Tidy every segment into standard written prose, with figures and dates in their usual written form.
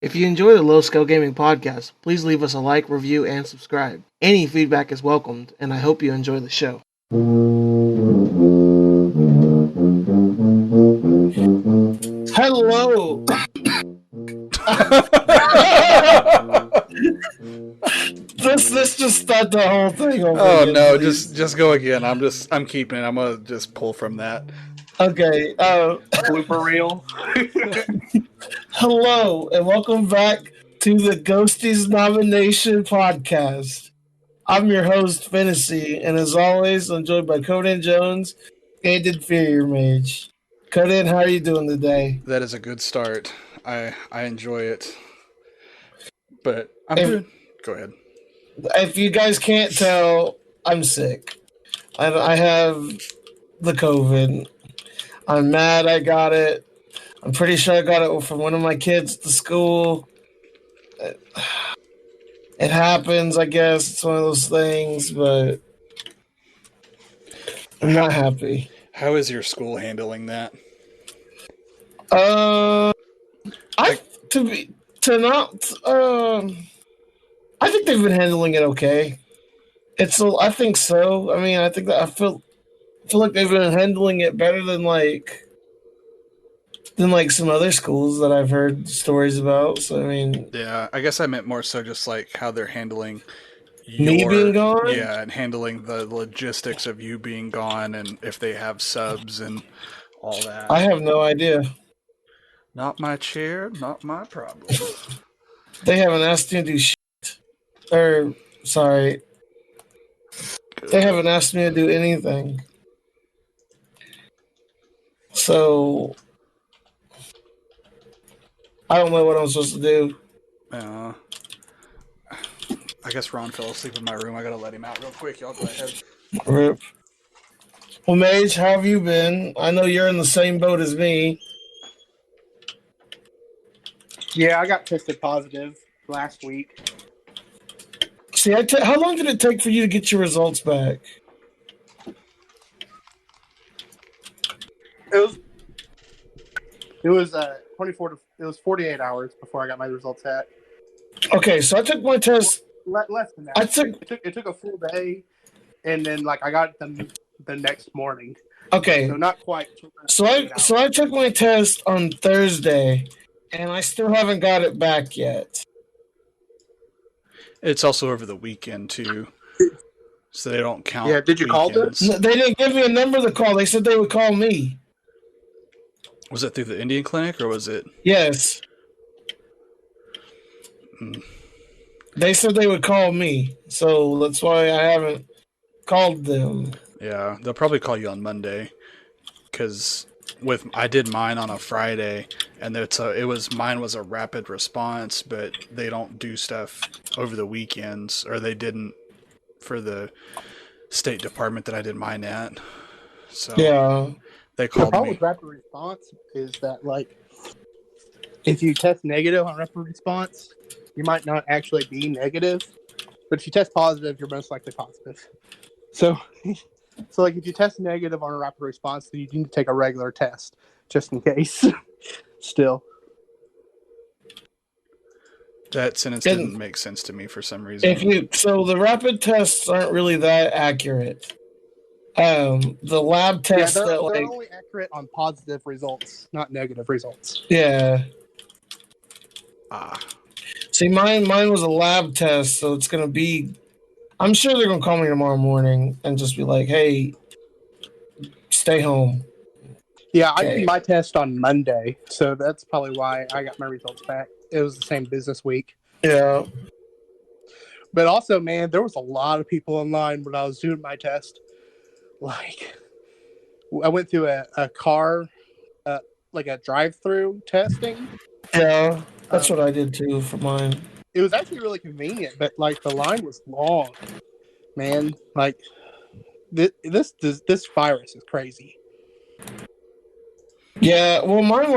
If you enjoy the Low Scale Gaming podcast, please leave us a like, review, and subscribe. Any feedback is welcomed, and I hope you enjoy the show. Hello. Let's just start the whole thing over again, no, please. just go again. I'm keeping it. I'm gonna just pull from that. Okay. Blooper reel. Hello, and welcome back to the Ghosties nomination podcast. I'm your host, Fantasy, and as always, I'm joined by Conan Jones and Inferior Mage. Conan, how are you doing today? That is a good start. I enjoy it. But I'm If- good. Go ahead. If you guys can't tell, I'm sick. I have the COVID. I'm mad I got it. I'm pretty sure I got it from one of my kids at the school. It happens, I guess. It's one of those things, but I'm not happy. How is your school handling that? I think they've been handling it okay. I think so. I mean, I think that I feel like they've been handling it better than some other schools that I've heard stories about. So I mean, Yeah, I guess I meant more so just like how they're handling me being gone. Yeah, and handling the logistics of you being gone, and if they have subs and all that. I have no idea. Not my chair, not my problem. They haven't asked me to do shit. Or sorry, they haven't asked me to do anything. So I don't know what I'm supposed to do. I guess Ron fell asleep in my room. I gotta let him out real quick. Y'all go ahead. Rip. Well, Mage, how have you been? I know you're in the same boat as me. Yeah, I got tested positive last week. See, how long did it take for you to get your results back? It was 48 hours before I got my results back. Okay, so I took my test. Less than that. It took a full day, and then I got them the next morning. Okay, so not quite. So I took my test on Thursday, and I still haven't got it back yet. It's also over the weekend too, so they don't count. Yeah, did you call them? No, they didn't give me a number to call. They said they would call me. Was it through the Indian clinic or was it? Yes. They said they would call me, so that's why I haven't called them. Yeah, they'll probably call you on Monday, because I did mine on a Friday, and mine was a rapid response, but they don't do stuff over the weekends, or they didn't for the State Department that I did mine at. So yeah, they called The problem me. with rapid response is that if you test negative on rapid response, you might not actually be negative, but if you test positive, you're most likely positive. So if you test negative on a rapid response, then you need to take a regular test just in case. Still, That sentence didn't make sense to me for some reason. So the rapid tests aren't really that accurate. The lab tests they're only accurate on positive results, not negative results. Yeah. Ah. See, mine was a lab test, so it's gonna be. I'm sure they're gonna call me tomorrow morning and just be like, "Hey, stay home." Yeah, I did my test on Monday, so that's probably why I got my results back. It was the same business week. Yeah. But also, man, there was a lot of people online when I was doing my test. I went through a car, a drive-through testing. Yeah, that's what I did too for mine. It was actually really convenient, but the line was long. Man, this virus is crazy. Yeah, well, mine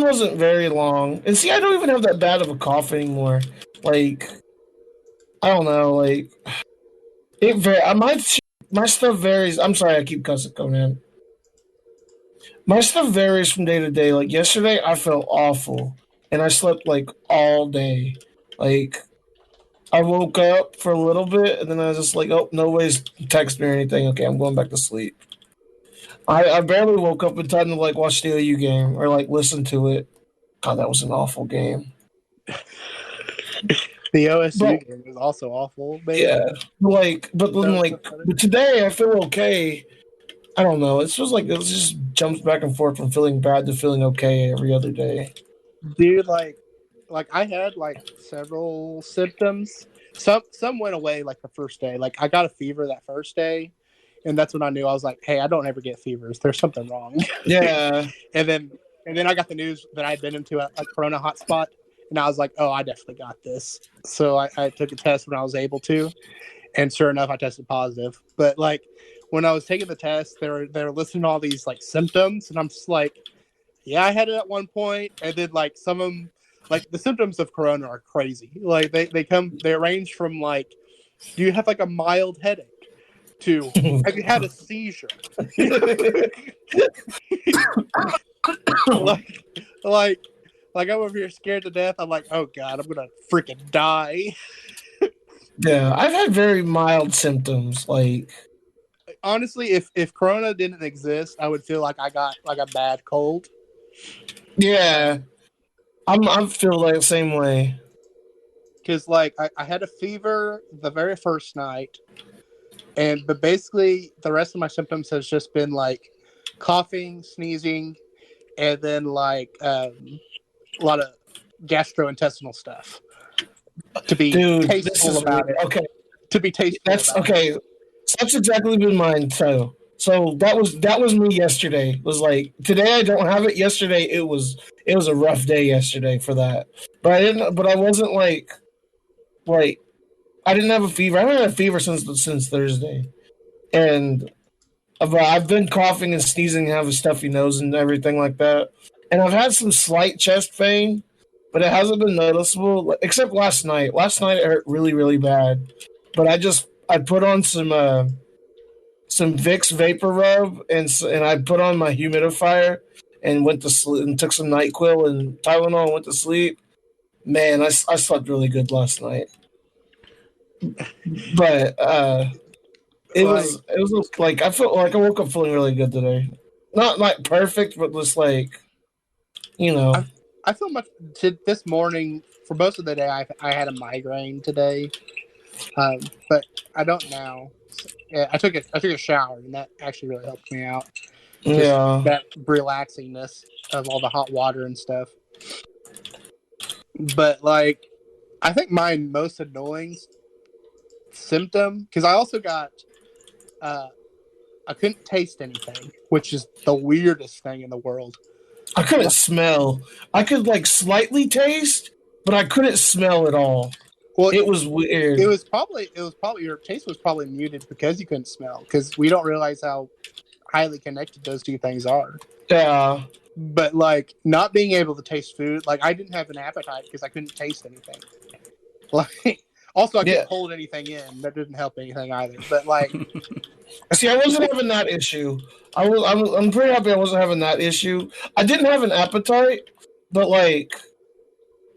wasn't very long, and see, I don't even have that bad of a cough anymore. I don't know, my stuff varies. I'm sorry, I keep cussing, Conan. My stuff varies from day to day. Like yesterday, I felt awful. and I slept like all day. Like I woke up for a little bit, and then I was just like, oh, nobody's text me or anything. Okay, I'm going back to sleep. I barely woke up in time to like watch the OU game or like listen to it. God, that was an awful game. The OSU But game was also awful, man. yeah, but then That was so like, funny. but today I feel okay. I don't know. It's just like it just jumps back and forth from feeling bad to feeling okay every other day. Dude, like I had like several symptoms. Some went away like the first day. Like I got a fever that first day, and that's when I knew. I was like, hey, I don't ever get fevers. There's something wrong. Yeah, and then I got the news that I'd been into a corona hotspot, and I was like, oh, I definitely got this. So I took a test when I was able to, and sure enough, I tested positive. But like when I was taking the test, they were listing all these like symptoms, and I'm just like, yeah, I had it at one point, and then like some of them, like the symptoms of corona are crazy. Like they range from like, do you have like a mild headache to have you had a seizure? like like like I'm over here scared to death. I'm like, oh god, I'm gonna freaking die. yeah. I've had very mild symptoms. Like, Honestly, if corona didn't exist, I would feel like I got like a bad cold. yeah, I'm feel like the same way. Because like I had a fever the very first night, but basically the rest of my symptoms has just been like coughing, sneezing, and then like a lot of gastrointestinal stuff. To be Dude, this tasteful is about weird. it. Okay, To be tasteful that's about okay. it. So that's exactly been mine too. So that was me yesterday. It was like today I don't have it. Yesterday it was a rough day yesterday for that. But I wasn't like I didn't have a fever. I haven't had a fever since Thursday. And but I've been coughing and sneezing and have a stuffy nose and everything like that. And I've had some slight chest pain, but it hasn't been noticeable except last night. Last night it hurt really, really bad. But I put on some Vicks vapor rub and I put on my humidifier and went to sleep and took some NyQuil and Tylenol and went to sleep. Man, I slept really good last night. But Like it was like I felt like I woke up feeling really good today. Not like perfect, but just like you know. I feel much this morning for most of the day. I had a migraine today, but I don't now. Yeah, I took a shower and that actually really helped me out. Just Yeah, that relaxingness of all the hot water and stuff. But like, I think my most annoying symptom, because I also got I couldn't taste anything, which is the weirdest thing in the world. I couldn't smell. I could like slightly taste, but I couldn't smell at all. Well, It was weird. it was probably your taste was probably muted because you couldn't smell, because we don't realize how highly connected those two things are. Yeah, But like not being able to taste food, like I didn't have an appetite because I couldn't taste anything. Like also I yeah. couldn't hold anything in. That didn't help anything either. But like See, I wasn't having that issue. I'm pretty happy I wasn't having that issue. I didn't have an appetite, but like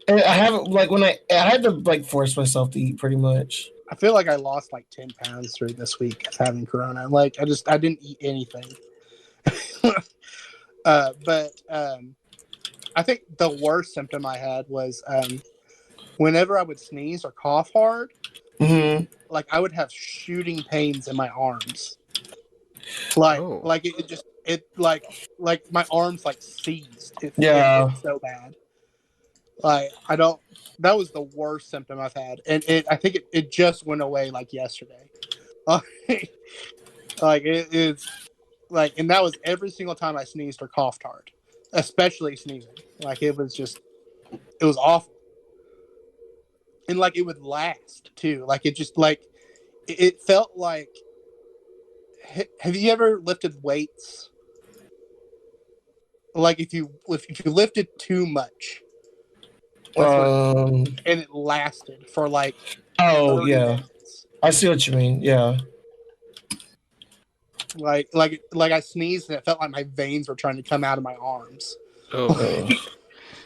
I haven't like when I had to like force myself to eat pretty much. I feel like I lost like 10 pounds through this week of having corona. Like I didn't eat anything. But I think the worst symptom I had was whenever I would sneeze or cough hard, Mm-hmm. like I would have shooting pains in my arms. Like Oh. like it just it like my arms like seized. It Yeah. hurt so bad. Like I don't. That was the worst symptom I've had, and I think it just went away like yesterday. Like it is like, and that was every single time I sneezed or coughed hard, especially sneezing. Like it was awful, and like it would last too. Like it just like it felt like. Have you ever lifted weights? Like if you lifted too much, and it lasted for like Oh 30 yeah, minutes. I see what you mean. Yeah. Like I sneezed and it felt like my veins were trying to come out of my arms. Oh.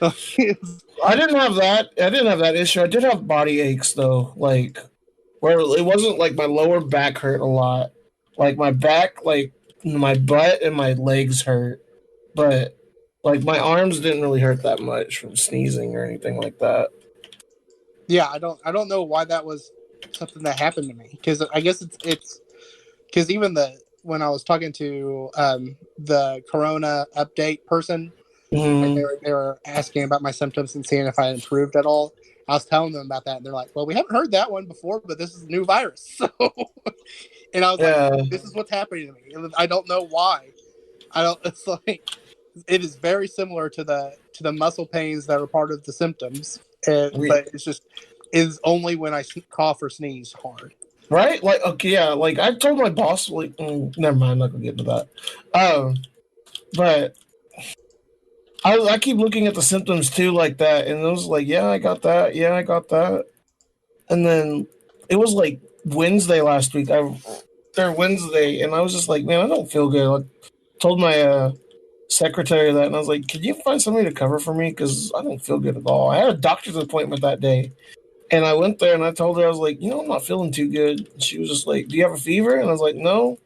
I didn't have that. I didn't have that issue. I did have body aches though, like where it wasn't like my lower back hurt a lot. Like my back, like my butt and my legs hurt, but like my arms didn't really hurt that much from sneezing or anything like that. Yeah, I don't know why that was something that happened to me, because I guess it's because even when I was talking to the Corona update person, like Mm, they were asking about my symptoms and seeing if I improved at all. I was telling them about that, and they're like, "Well, we haven't heard that one before, but this is a new virus." So, and I was like, yeah, "This is what's happening to me. And I don't know why. I don't. It's like it is very similar to the muscle pains that are part of the symptoms, we, but it's just is only when I cough or sneeze hard." right? Like okay, yeah. Like I told my boss, like never mind, I'm not gonna get into that. But I keep looking at the symptoms too, like that, and it was like, yeah, I got that, yeah, I got that, and then it was like Wednesday last week. Wednesday, and I was just like, man, I don't feel good. I told my secretary that, and I was like, can you find somebody to cover for me because I don't feel good at all. I had a doctor's appointment that day, and I went there and I told her I was like, I'm not feeling too good. She was just like, do you have a fever? And I was like, no.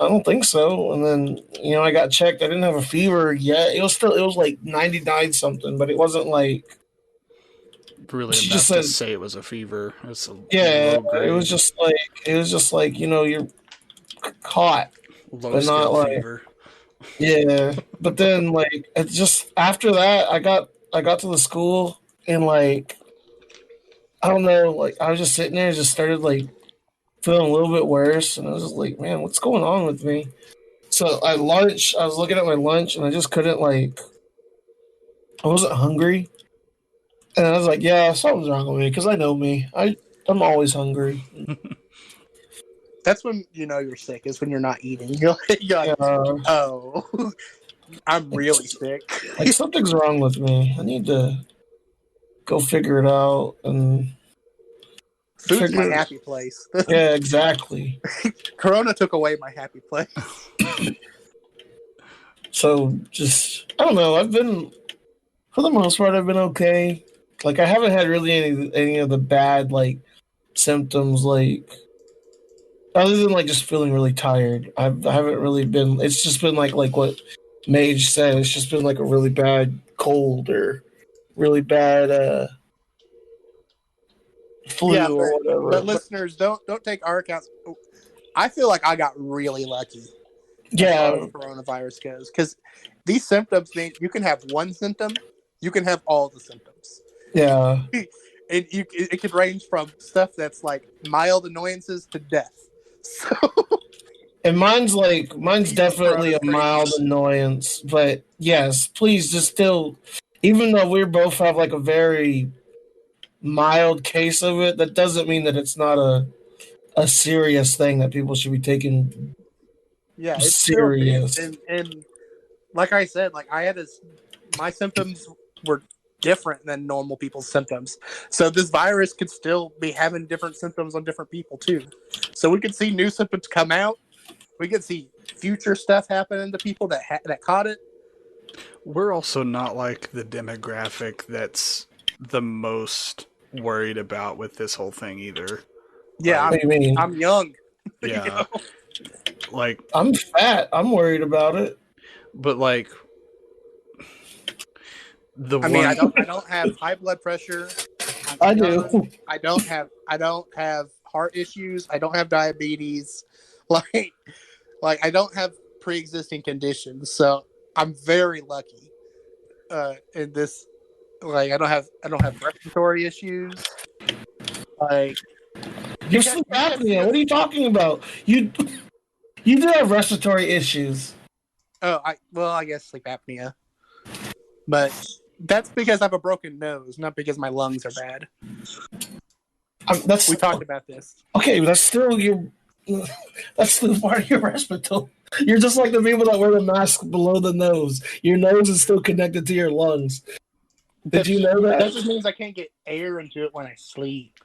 I don't think so. And then, I got checked. I didn't have a fever yet. It was like 99 something, but it wasn't like, Really she just enough to said, say it was a fever. It's a yeah, low grade, it was just like, you're caught, low but not scale like, fever. yeah. But then like, it's just after that, I got to the school and like, I don't know, like I was just sitting there, just started like feeling a little bit worse. And I was just like, man, what's going on with me? So at lunch, I was looking at my lunch and I just couldn't like, I wasn't hungry. And I was like, yeah, something's wrong with me because I know me. I'm always hungry. That's when you know you're sick. Is when you're not eating. You're like, Yeah, oh, I'm really sick. like something's wrong with me. I need to go figure it out and Food's my figure. happy place. Yeah, exactly. Corona took away my happy place. So just I don't know. I've been for the most part I've been okay. Like I haven't had really any of the bad like symptoms like other than like just feeling really tired. I haven't really been. It's just been like what Mage said. It's just been like a really bad cold or really bad Yeah, flu or but whatever. But listeners, don't take our accounts. I feel like I got really lucky as far as yeah, coronavirus goes, because these symptoms mean you can have one symptom, you can have all the symptoms. yeah. It could range from stuff that's like mild annoyances to death. So And mine's definitely Corona's a crazy. mild annoyance. But yes, please just still, even though we both have like a very mild case of it, that doesn't mean that it's not a serious thing that people should be taking Yeah, it's still serious. serious. And like I said, like my symptoms were different than normal people's symptoms. So this virus could still be having different symptoms on different people too. So we could see new symptoms come out. We could see future stuff happening to people that caught it. We're also not like the demographic that's the most worried about with this whole thing either. Yeah, What do you mean? I'm young. Yeah. You know? Like, I'm fat. I'm worried about it. but like the I mean, one I don't have high blood pressure. I'm I young. do. I don't have heart issues. I don't have diabetes. Like I don't have pre-existing conditions. So I'm very lucky in this. Like I don't have respiratory issues. Like You're sleep apnea. What are you talking about? You do have respiratory issues. I guess sleep apnea, but that's because I have a broken nose, not because my lungs are bad. That's We talked about this. okay. But that's still your. That's still part of your respiratory. You're just like the people that wear the mask below the nose. Your nose is still connected to your lungs. Did you know that? That just means I can't get air into it when I sleep.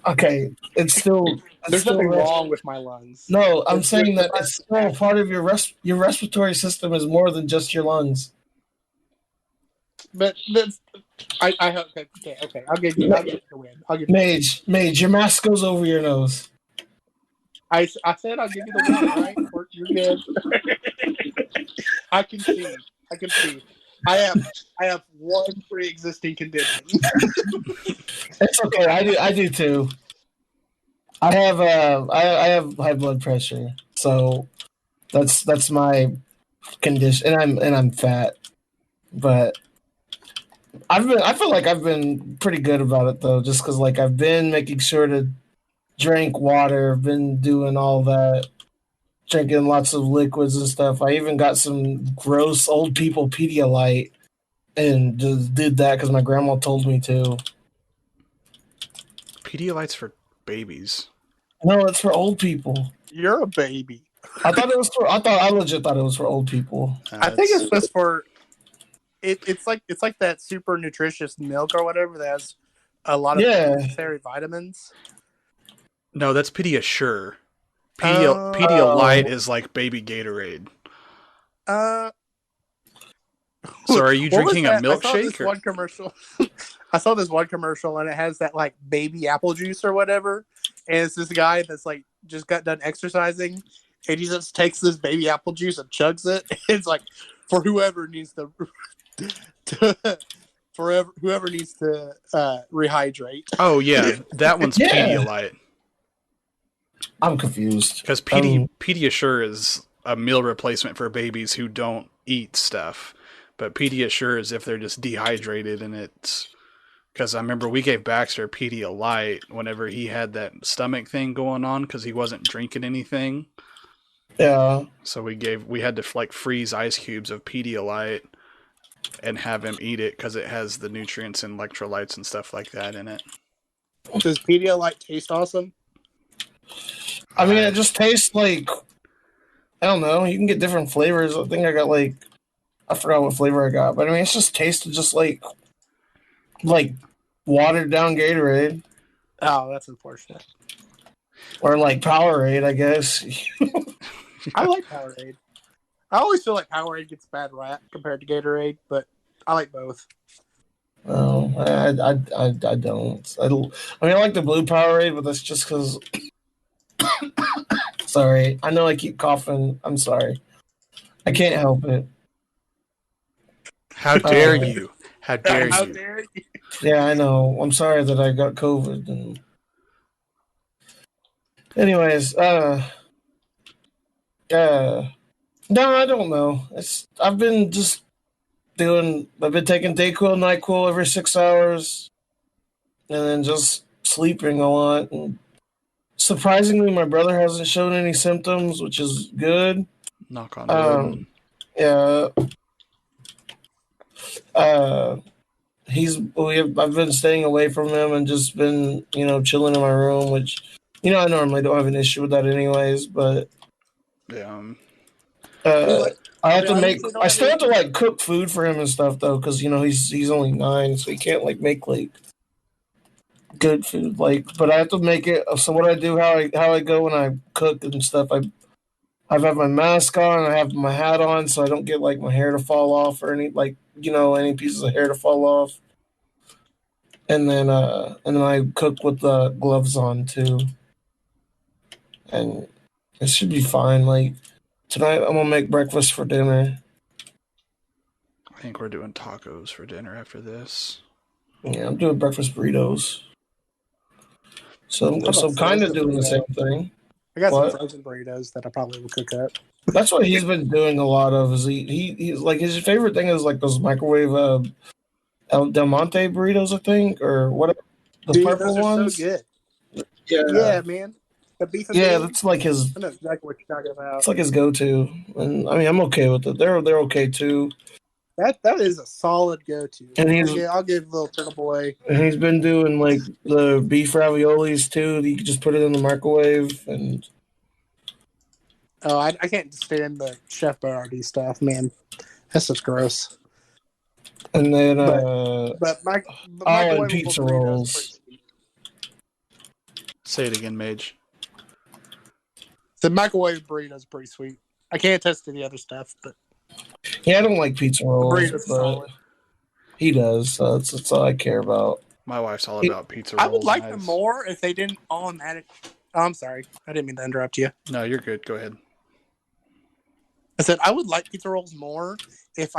Okay, it's still. There's still nothing wrong with my lungs. No, I'm It's saying just that it's still part of your respiratory system is more than just your lungs. But that's I hope okay. I'll give you the win. I'll give you Mage, your mask goes over your nose. I said I'll give you the win, all right? You're good. I concede. I have one pre-existing condition. It's okay. I do too. I have high blood pressure, so that's my condition, and I'm fat. But I feel like I've been pretty good about it though, just because like I've been making sure to drink water, been doing all that, drinking lots of liquids and stuff. I even got some gross old people Pedialyte and just did that because my grandma told me to. Pedialyte's for babies. No, it's for old people. You're a baby. I legit thought it was for old people. I think it's just for it's like that super nutritious milk or whatever that has a lot of necessary vitamins. No, that's Pediasure. Oh. Pedialyte is like baby Gatorade. So are you drinking a milkshake? One commercial. I saw this one commercial and it has that like baby apple juice or whatever, and it's this guy that's like just got done exercising, and he just takes this baby apple juice and chugs it. It's like for whoever needs to rehydrate. Oh yeah, that one's Pedialyte. I'm confused because Pediasure is a meal replacement for babies who don't eat stuff, but Pediasure is if they're just dehydrated, and it's because I remember we gave Baxter Pedialyte whenever he had that stomach thing going on because he wasn't drinking anything. Yeah. So we had to like freeze ice cubes of Pedialyte and have him eat it because it has the nutrients and electrolytes and stuff like that in it. Does Pedialyte taste awesome? I mean, it just tastes like, I don't know. You can get different flavors. I think I got like, I forgot what flavor I got, but I mean, it's just tasted just like watered down Gatorade. Oh, that's unfortunate. Or like Powerade, I guess. I like Powerade. I always feel like Powerade gets a bad rap compared to Gatorade, but I like both. Oh, I don't. I mean, I like the blue Powerade, but that's just because. Sorry, I know I keep coughing. I'm sorry. I can't help it. How dare you? How dare you? Yeah, I know. I'm sorry that I got COVID. And... Anyways, no, I don't know. I've been taking Dayquil, NyQuil every 6 hours, and then just sleeping a lot. And surprisingly, my brother hasn't shown any symptoms, which is good. Knock on wood. Yeah. I've been staying away from him and just been, chilling in my room, which, I normally don't have an issue with that anyways, but yeah. I still have to like cook food for him and stuff though, because he's only 9, so he can't like make like good food. But I have to make it. So what I do, how I go when I cook and stuff, I have my mask on, I have my hat on, so I don't get like my hair to fall off or any any pieces of hair to fall off. And then I cook with the gloves on too, and it should be fine. Like tonight, I'm gonna make breakfast for dinner. I think we're doing tacos for dinner after this. Yeah, I'm doing breakfast burritos. So I'm kind of doing the same thing. I got some frozen burritos that I probably will cook up. That's what he's been doing a lot of. Is he's like his favorite thing is like those microwave El Del Monte burritos, I think, or whatever. The purple those are ones. So good. Yeah, man. The beef. That's like his. I know exactly what you're talking about. It's like his go-to, and I mean, I'm okay with it. They're okay too. That is a solid go-to. And I'll give little turtle boy. And he's been doing like the beef raviolis too. You can just put it in the microwave and. Oh, I can't stand the Chef Boyardee stuff, man. That's just gross. And then, and pizza rolls. Say it again, Mage. The microwave burrito is pretty sweet. I can't attest to the other stuff, but yeah, I don't like pizza rolls. Burrito's solid. He does. So that's all I care about. My wife's all about pizza I rolls. would like them more if they didn't automatic. Oh, I'm sorry. I didn't mean to interrupt you. No, you're good. Go ahead. I said I would like pizza rolls more if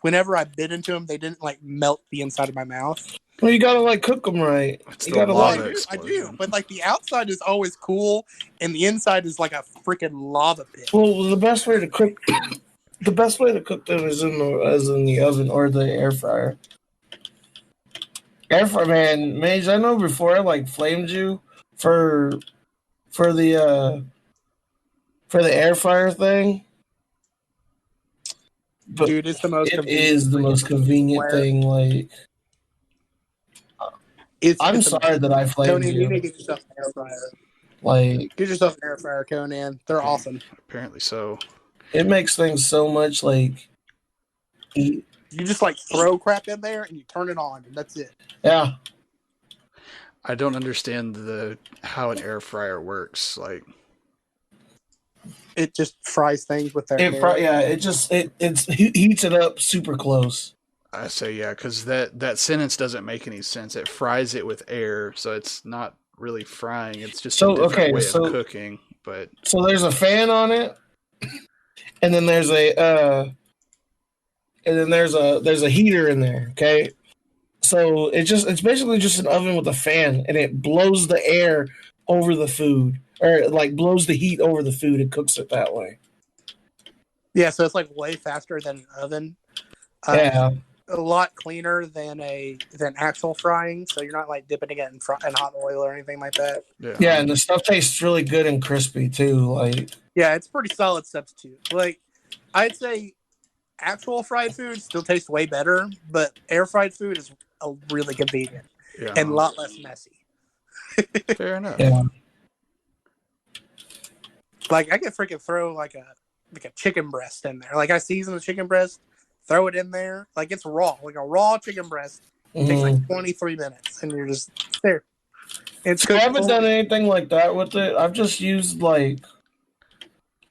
whenever I bit into them, they didn't like melt the inside of my mouth. Well, you gotta like cook them right. It's You the gotta lava like. I do, explosion. but like the outside is always cool, and the inside is like a freaking lava pit. Well, the best way to cook them is in the oven or the air fryer. Air fryer, man, Mage. I know before I like flamed you for for the uh for the air fryer thing, but Dude, it's the most it convenient. is the most convenient thing. Like, I'm sorry that I flamed Conan, you need you. to get yourself an air fryer. Like, Get yourself an air fryer, Conan. They're awesome. Apparently so. it makes things so much like. You just like throw crap in there and you turn it on, and that's it. Yeah. I don't understand how an air fryer works. Like, It just fries things with their It heats it up super close. I say, yeah, because that sentence doesn't make any sense. It fries it with air, so it's not really frying. It's just a different way of cooking. But so there's a fan on it, and then there's a heater in there. Okay, so it's basically just an oven with a fan, and it blows the air over the food, or like blows the heat over the food and cooks it that way. Yeah, so it's like way faster than an oven. Yeah. A lot cleaner than actual frying, so you're not like dipping it in hot oil or anything like that. Yeah, and the stuff tastes really good and crispy too. Like, yeah, it's a pretty solid substitute. Like, I'd say actual fried food still tastes way better, but air fried food is really convenient and a lot less messy. Fair enough. Yeah. Like, I could freaking throw like a chicken breast in there. Like, I season the chicken breast, throw it in there. Like, it's raw. Like a raw chicken breast takes like 23 minutes, and you're just there. I haven't done anything like that with it. I've just used like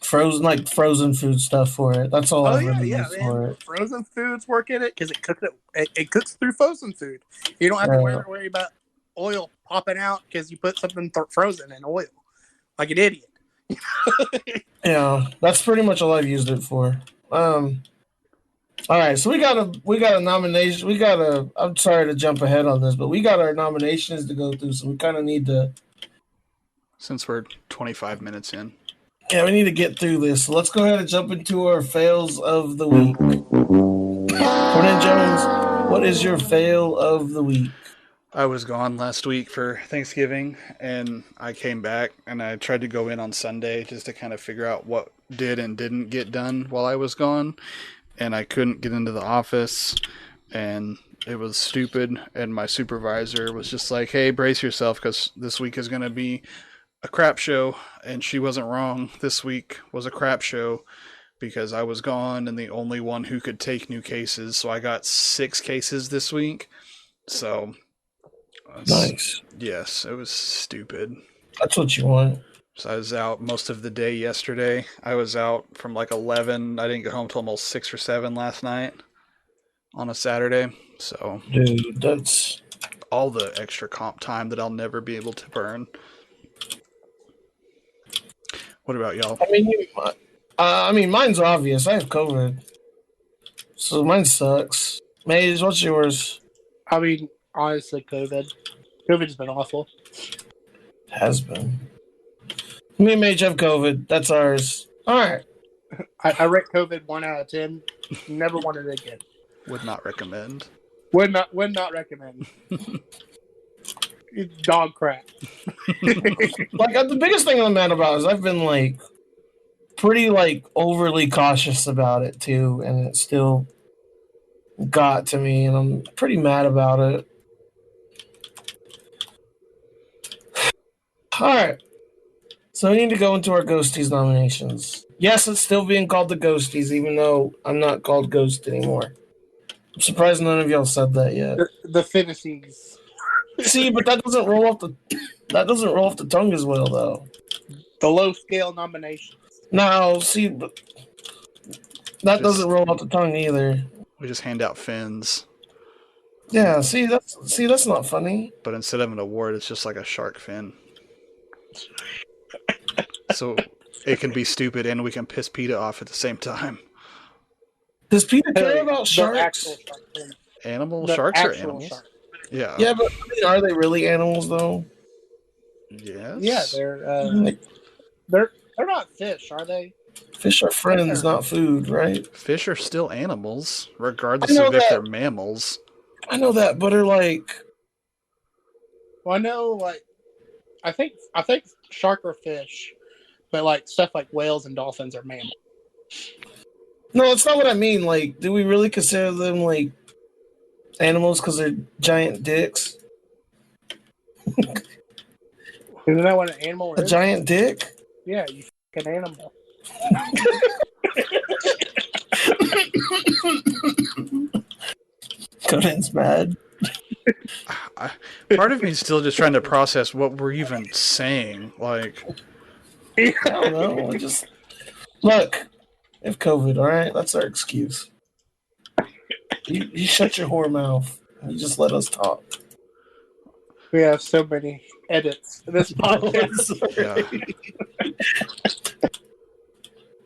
frozen food stuff for it. That's all I've really used for it. Frozen foods work in it because it cooks through frozen food. You don't have to worry about oil popping out because you put something frozen in oil like an idiot. Yeah, that's pretty much all I've used it for. All right, so we got a nomination. I'm sorry to jump ahead on this, but we got our nominations to go through, so we kind of need to. Since we're 25 minutes in. Yeah, we need to get through this. So let's go ahead and jump into our fails of the week. Conan Jones, what is your fail of the week? I was gone last week for Thanksgiving, and I came back, and I tried to go in on Sunday just to kind of figure out what did and didn't get done while I was gone, and I couldn't get into the office, and it was stupid, and my supervisor was just like, hey, brace yourself, because this week is going to be a crap show, and she wasn't wrong. This week was a crap show because I was gone and the only one who could take new cases, so I got 6 cases this week, so... Nice. Yes, it was stupid. That's what you want. So I was out most of the day yesterday. I was out from like 11. I didn't get home till almost 6 or 7 last night on a Saturday. So, dude, that's all the extra comp time that I'll never be able to burn. What about y'all? I mean, mine's obvious. I have COVID, so mine sucks. Maze, what's yours? I mean, honestly, COVID has been awful. Has been. Me and Mage have COVID. That's ours. All right. I rate COVID 1 out of 10. Never wanted it again. Would not recommend. Would not recommend. It's dog crap. Like, the biggest thing I'm mad about is I've been like pretty like overly cautious about it too, and it still got to me, and I'm pretty mad about it. All right. So we need to go into our Ghosties nominations. Yes, it's still being called the Ghosties, even though I'm not called Ghost anymore. I'm surprised none of y'all said that yet. The Finishes. See, but that doesn't roll off the tongue as well, though. The low scale nominations. No, see, but that doesn't roll off the tongue either. We just hand out fins. Yeah, that's not funny. But instead of an award, it's just like a shark fin. So it can be stupid and we can piss PETA off at the same time. Does Peter Hell care yeah, about the actual sharks? shark fin. Animal The sharks are actual animals. shark. Yeah. Yeah, but are they really animals though? Yes. Yeah, Like, they're not fish, are they? fish are friends, not food, right? Fish are still animals, I regardless know of if they're that. mammals. I know that, but are like, Well, I know, like, I think shark are fish, but like stuff like whales and dolphins are mammals. no, it's not what I mean. Like, do we really consider them like animals because they're giant dicks? Isn't that what an animal A is? giant dick? Yeah, you an animal. Conan's mad. Part of me is still just trying to process what we're even saying. Like, I don't know. Just look. We have COVID, all right? That's our excuse. You shut your whore mouth. You just let us talk. We have so many edits in this podcast. Sorry. yeah.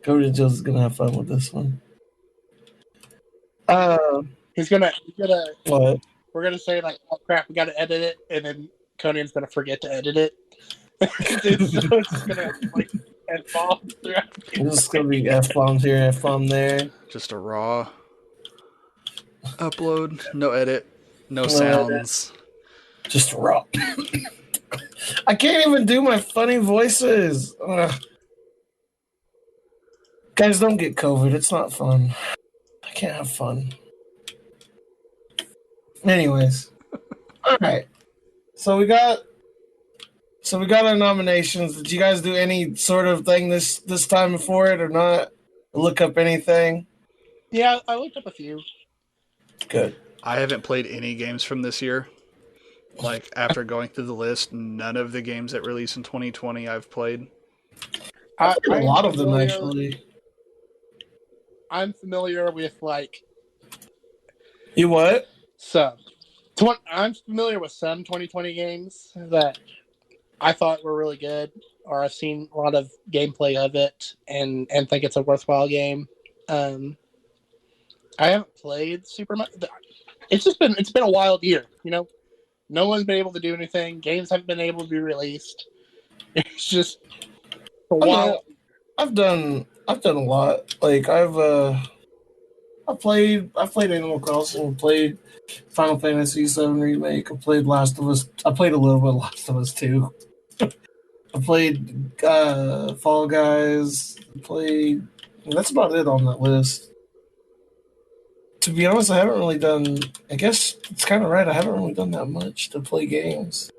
Cody Jones is gonna have fun with this one. He's gonna What? we're gonna say like, oh crap, we gotta edit it, and then Conan's gonna forget to edit it. It's just gonna like F-bombs throughout. This is gonna be F bombs here, F bomb there. Just a raw upload, no edit, no sounds. Just raw. I can't even do my funny voices. Guys, don't get COVID. It's not fun. I can't have fun. Anyways, all right. So we got our nominations. Did you guys do any sort of thing this time before it or not? Look up anything? Yeah, I looked up a few. Good. I haven't played any games from this year. Like, after going through the list, none of the games that released in 2020 I've played. I played a lot of them, familiar- actually. I'm familiar with like You what? some. I'm familiar with some 2020 games that I thought were really good, or I've seen a lot of gameplay of it and think it's a worthwhile game. I haven't played super much. It's been a wild year, you know. No one's been able to do anything. Games haven't been able to be released. It's just a wild. I've done a lot. Like I've played Animal Crossing, played Final Fantasy VII Remake, I played Last of Us. I played a little bit of Last of Us 2. I played Fall Guys. That's about it on that list. To be honest, I haven't really done. I guess it's kind of right. I haven't really done that much to play games.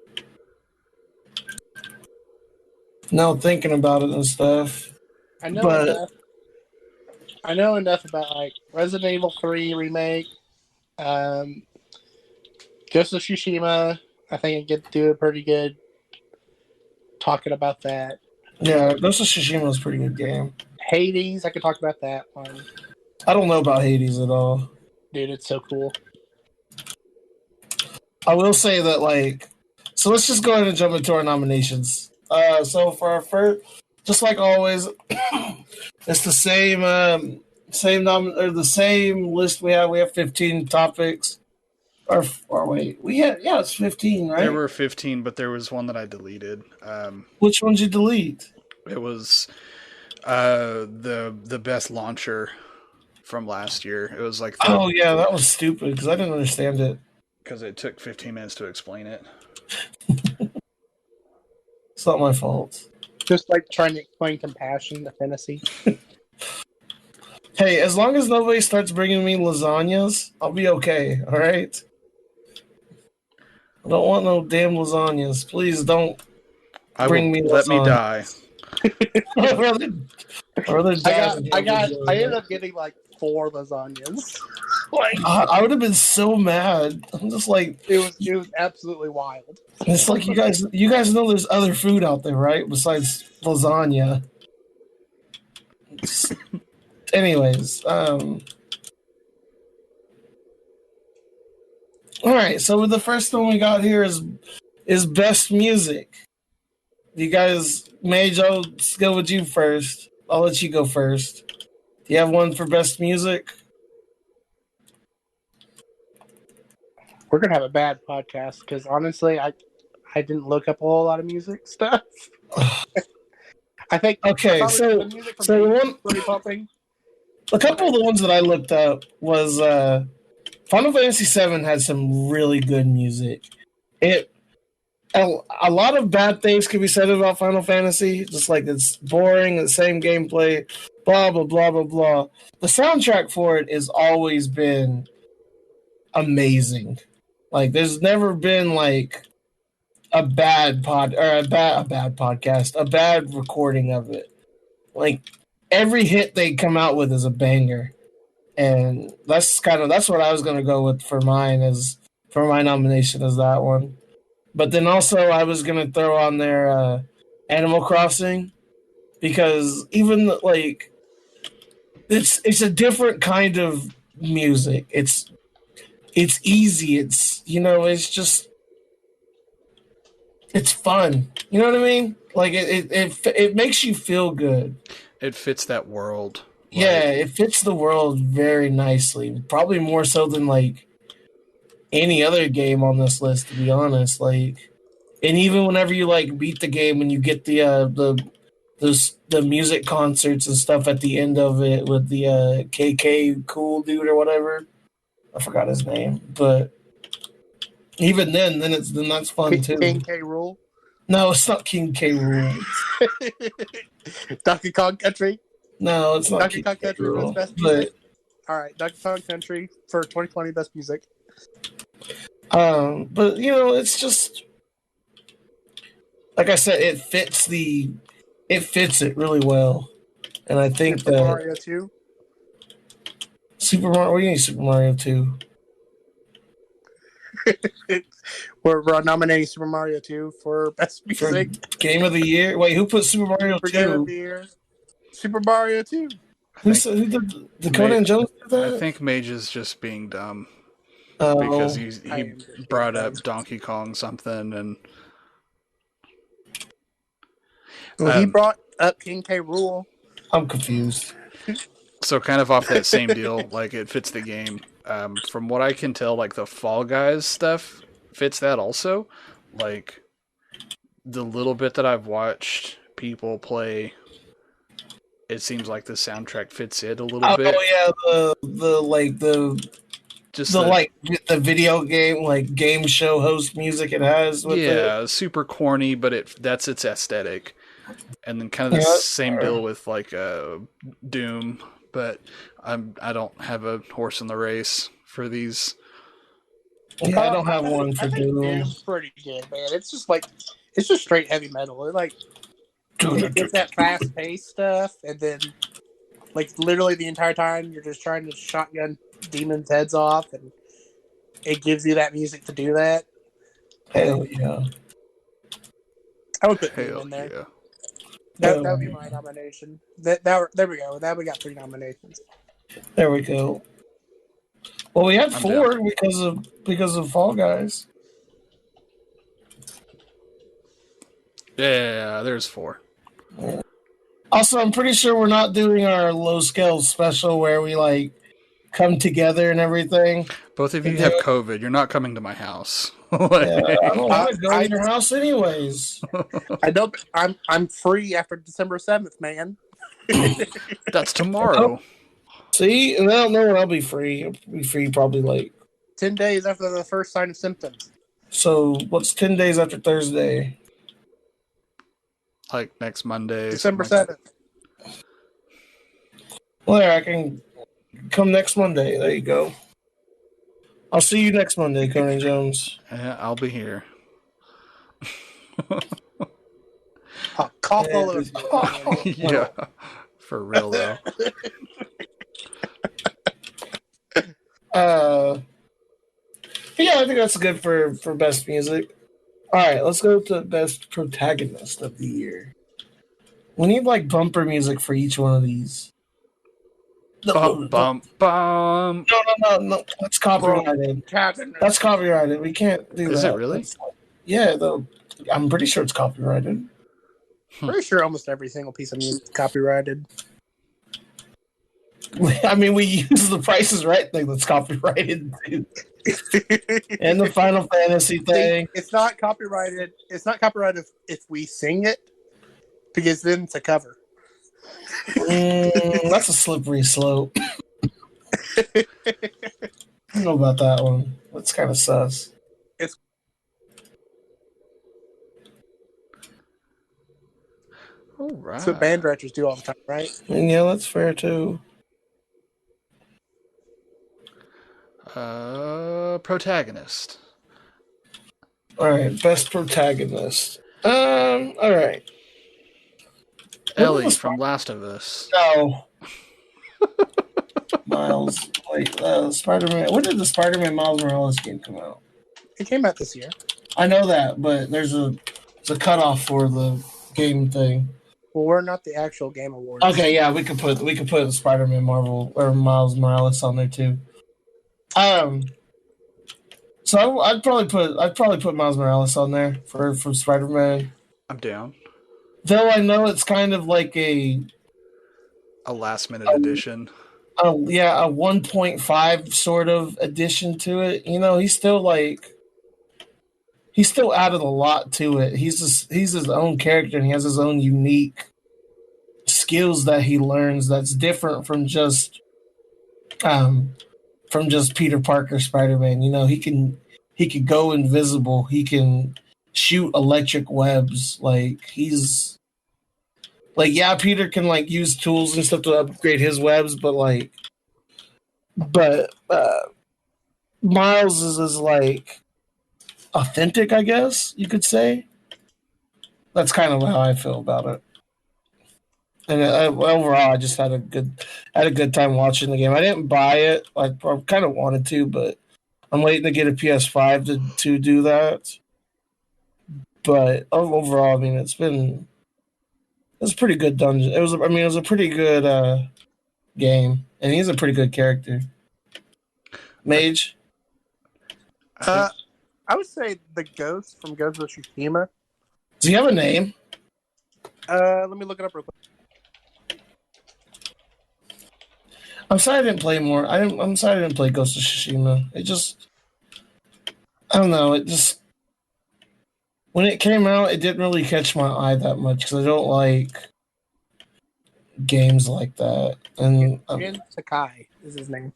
Now thinking about it and stuff. I know But enough. I know enough about like Resident Evil 3 remake, Ghost of Tsushima. I think I get do it pretty good talking about that. yeah, Ghost of Tsushima was a pretty good game. Hades, I could talk about that one. I don't know about Hades at all. Dude, it's so cool. I will say that, like, so let's just go ahead and jump into our nominations. So for our first, just like always, it's the same the same list we have. We have 15 topics. Or wait, it's 15, right? There were 15, but there was one that I deleted. Which ones you delete? It was the best launcher from last year. It was like Oh yeah, that was stupid because I didn't understand it. Because it took 15 minutes to explain it. It's not my fault. Just like trying to explain compassion to fantasy. Hey, as long as nobody starts bringing me lasagnas, I'll be okay. All right. I don't want no damn lasagnas. Please don't bring me let me lasagnas. die. I'd rather die. I ended up getting like 4 lasagnas. Like I would have been so mad. I'm just like it was absolutely wild. it's like you guys know there's other food out there, right? Besides lasagna. Anyways, All right, so the first one we got here is best music. You guys, Mage, I'll go with you first. I'll let you go first. Do you have one for best music? We're gonna have a bad podcast because honestly, I didn't look up a whole lot of music stuff. I Okay, thought the so music from so Mage one was pretty pumping. a couple of the ones that I looked up was Final Fantasy VII had some really good music. It a lot of bad things can be said about Final Fantasy, just like it's boring, the same gameplay, blah blah blah blah blah. The soundtrack for it has always been amazing. Like there's never been like a bad pod or a bad podcast, a bad recording of it. Like every hit they come out with is a banger. And that's what I was gonna go with for mine is for my nomination is that one. But then also I was gonna throw on there Animal Crossing because even like it's a different kind of music. It's easy. It's it's just it's fun. You know what I mean? Like it makes you feel good. It fits that world. Yeah, it fits the world very nicely. Probably more so than like any other game on this list, to be honest. Like, and even whenever you like beat the game and you get the music concerts and stuff at the end of it with the KK cool dude or whatever. I forgot his name, but even then that's fun King too. K. Rule, No, it's not King K. Rool. Donkey Kong Country. No, it's not Donkey King Kong K. Country was Rool. best But music. All right, Donkey Kong Country for 2020 best music. but it's just like I said, it fits it really well, and I think Super that Mario 2. Super Mario. What do you mean Super Mario 2? We're nominating Super Mario 2 for best For music Game of the Year? Wait, who put Super Mario for Game of 2? the Year. Super Mario 2. I Who think said who did Ma- Dakota and Jones did I that? think Mage is just being dumb because Oh, I he am just being brought dumb. up Donkey Kong something and Well, he brought up King K. Rule. I'm confused. so kind of off that same deal, like it fits the game. From what I can tell, like the Fall Guys stuff fits that also. Like the little bit that I've watched people play, it seems like the soundtrack fits it a little Oh bit. yeah, the like Just the like the video game like game show host music it has with it. yeah, super corny, but that's its aesthetic. And then kind of the Yeah, that's same fair. deal with like Doom, but I don't have a horse in the race for these. Yeah, I don't have one I for think Doom. Doom's pretty good, man. It's just straight heavy metal. It's that fast paced stuff, and then like literally the entire time you're just trying to shotgun demons' heads off, and it gives you that music to do that. Hell yeah. I would put Doom Hell in there. yeah. That would be my nomination. There we go. Now we got 3 nominations. There we go. Well, we had I'm 4 down. because of Fall Guys. Yeah, there's 4. Also, I'm pretty sure we're not doing our low scale special where we like come together and everything. Both of to you do have it. COVID. You're not coming to my house. Yeah, I don't want to go I to your house anyways. I don't. I'm free after December 7th, man. That's tomorrow. See, and I don't know when I'll be free. I'll be free probably like 10 days after the first sign of symptoms. so. What's 10 days after Thursday? Like next Monday. December something like 7th. Well, there I can come next Monday. There you go. I'll see you next Monday, Conan Jones. that. Yeah, I'll be here. I'll cough all Yeah. over you. Yeah, for real though. Yeah, I think that's good for best music. All right, let's go to best protagonist of the year. We need like bumper music for each one of these. Bum No, bum bum. no. That's copyrighted. That's copyrighted. We can't do Is that. it really? Yeah, though. I'm pretty sure it's copyrighted. Pretty sure almost every single piece of music is copyrighted. I mean, we use the Price is Right thing that's copyrighted too. And the Final Fantasy thing. It's not copyrighted. It's not copyrighted if we sing it, because then it's a cover. That's a slippery slope. I don't know about that one. That's kind of sus. All right. That's what band directors do all the time, right? And yeah, that's fair too. Protagonist. All right, best protagonist. All right. Ellie from Last of Us. No. Miles. Wait, Spider-Man. When did the Spider-Man Miles Morales game come out? It came out this year. I know that, but there's a cutoff for the game thing. Well, we're not the actual Game Awards. Okay, yeah, we could put Spider-Man Marvel or Miles Morales on there too. So I'd probably put Miles Morales on there for Spider-Man. I'm down. Though I know it's kind of like a last minute addition. a 1.5 sort of addition to it. You know, he's still added a lot to it. He's his own character and he has his own unique skills that he learns that's different from just Peter Parker Spider-Man. You know, he can go invisible. He can shoot electric webs. Peter can use tools and stuff to upgrade his webs, but Miles is authentic, I guess you could say. That's kind of how I feel about it. And overall, I just had a good time watching the game. I didn't buy it. I kind of wanted to, but I'm waiting to get a PS5 to do that. But overall, I mean, it was a pretty good dungeon. It was a pretty good game, and he's a pretty good character. Mage. I would say the Ghost from Ghost of Tsushima. Does he have a name? Let me look it up real quick. I'm sorry I didn't play more. I'm sorry I didn't play Ghost of Tsushima. I don't know. When it came out, it didn't really catch my eye that much because I don't like games like that. And Jin Sakai is his name.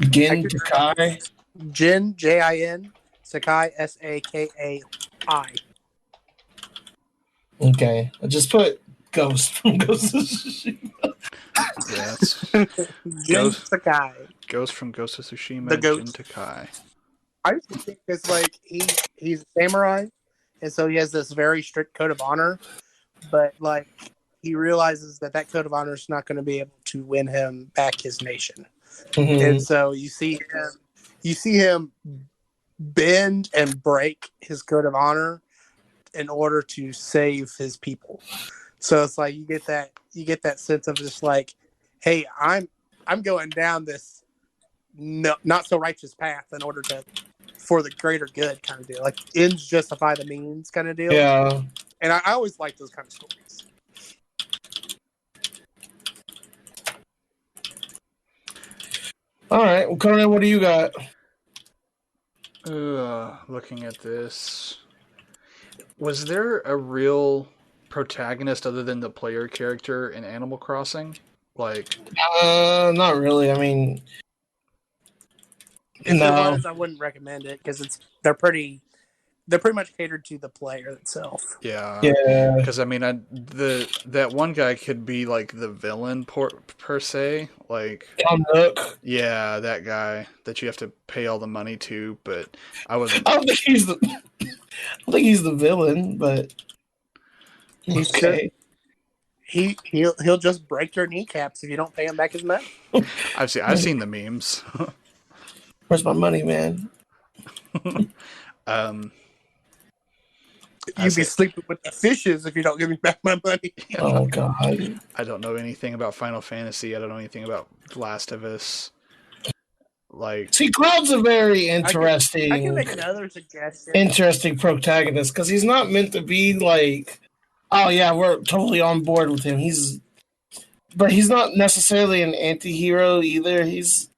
Gin Takai. Jin, Jin, Sakai, Sakai. Okay, I just put Ghost from Ghost of Tsushima. Yeah, that's Jin Sakai. Ghost from Ghost of Tsushima. The Ghost. Jin Takai. I just think it's he's a samurai, and so he has this very strict code of honor, but he realizes that code of honor is not going to be able to win him back his nation. Mm-hmm. And so you see him bend and break his code of honor in order to save his people. So it's you get that sense of just hey, I'm going down this not so righteous path in order for the greater good kind of deal. Ends justify the means kind of deal. Yeah. And I always like those kind of stories. All right. Well, Conan, what do you got? Looking at this, was there a real protagonist other than the player character in Animal Crossing? Not really. I mean, If there was, I wouldn't recommend it because they're pretty much catered to the player itself. Yeah. Yeah. Because I mean, that one guy could be the villain per se, Nook. Yeah, that guy that you have to pay all the money to, but I wasn't. I don't think he's the villain, but he's okay. He'll just break your kneecaps if you don't pay him back his money. I've seen the memes. Where's my money, man? You'd be sleeping with the fishes if you don't give me back my money. Oh God. I don't know anything about Final Fantasy. I don't know anything about The Last of Us. Like, See, Cloud's a very I can make another suggestion. interesting protagonist because he's not meant to be like, oh yeah, we're totally on board with him. But he's not necessarily an anti-hero either. He's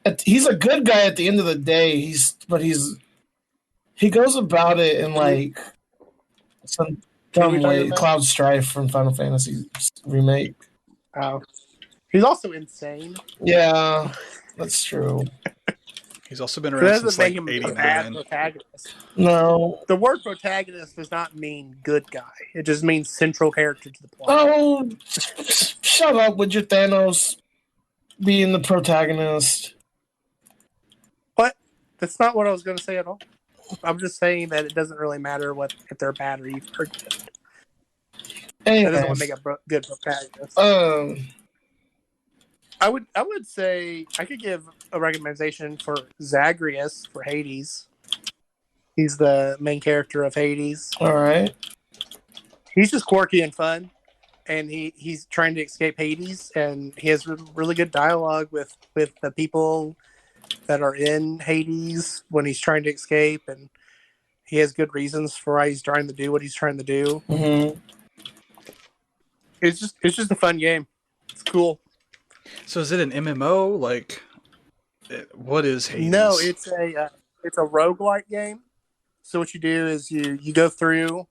a good guy at the end of the day. He goes about it in like some Who are we dumb talking way. about? Cloud Strife from Final Fantasy remake. Oh, he's also insane. Yeah, that's true. he's also been So around that doesn't since make like him a bad '89. protagonist. No. The word protagonist does not mean good guy. It just means central character to the plot. Oh, shut up with your Thanos being the protagonist. What? That's not what I was going to say at all. I'm just saying that it doesn't really matter if they're bad or evil or good. That doesn't Anyways, make a good protagonist. I would say I could give a recommendation for Zagreus for Hades. He's the main character of Hades. all right. He's just quirky and fun, and he's trying to escape Hades, and he has really good dialogue with the people that are in Hades when he's trying to escape, and he has good reasons for why he's trying to do what he's trying to do. Mm-hmm. It's just a fun game. It's cool. So is it an MMO? Like, what is Hades? No, it's a roguelike game. So what you do is you go through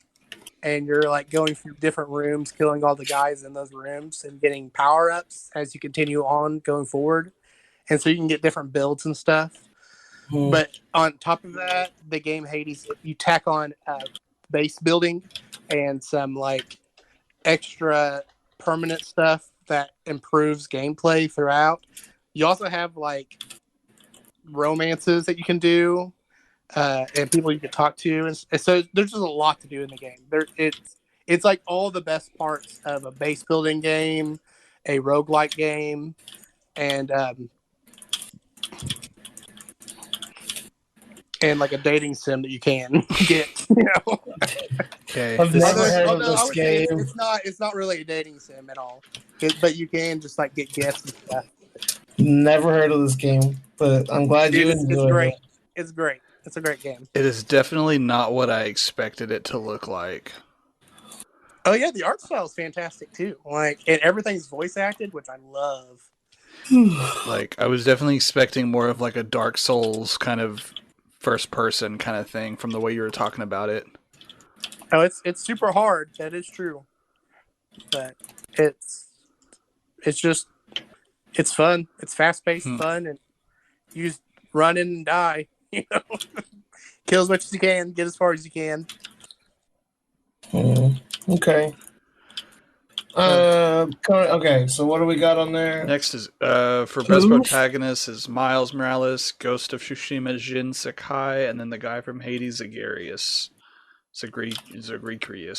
and you're like going through different rooms, killing all the guys in those rooms and getting power-ups as you continue on going forward. And so you can get different builds and stuff. Mm-hmm. But on top of that, the game Hades, you tack on base building and some like extra permanent stuff that improves gameplay throughout. You also have like romances that you can do and people you can talk to, and so there's just a lot to do in the game. It's like all the best parts of a base building game, a roguelike game, and like a dating sim that you can get. You know. Okay. I've never heard of I this would say game. it's not really a dating sim at all. But you can just like get gifts and stuff. Never heard of this game, but I'm glad you enjoyed It's great. it. It's great. It's a great game. It is definitely not what I expected it to look like. Oh yeah, the art style is fantastic too. Like, and everything's voice acted, which I love. Like, I was definitely expecting more of like a Dark Souls kind of first person kind of thing from the way you were talking about it. Oh, it's super hard. That is true, but it's fun. It's fast paced, fun, and you just run in and die. You know, kill as much as you can, get as far as you can. Okay. Okay, so what do we got on there? Next is for best protagonist is Miles Morales, Ghost of Tsushima, Jin Sakai, and then the guy from Hades, Zagreus. Zagreus,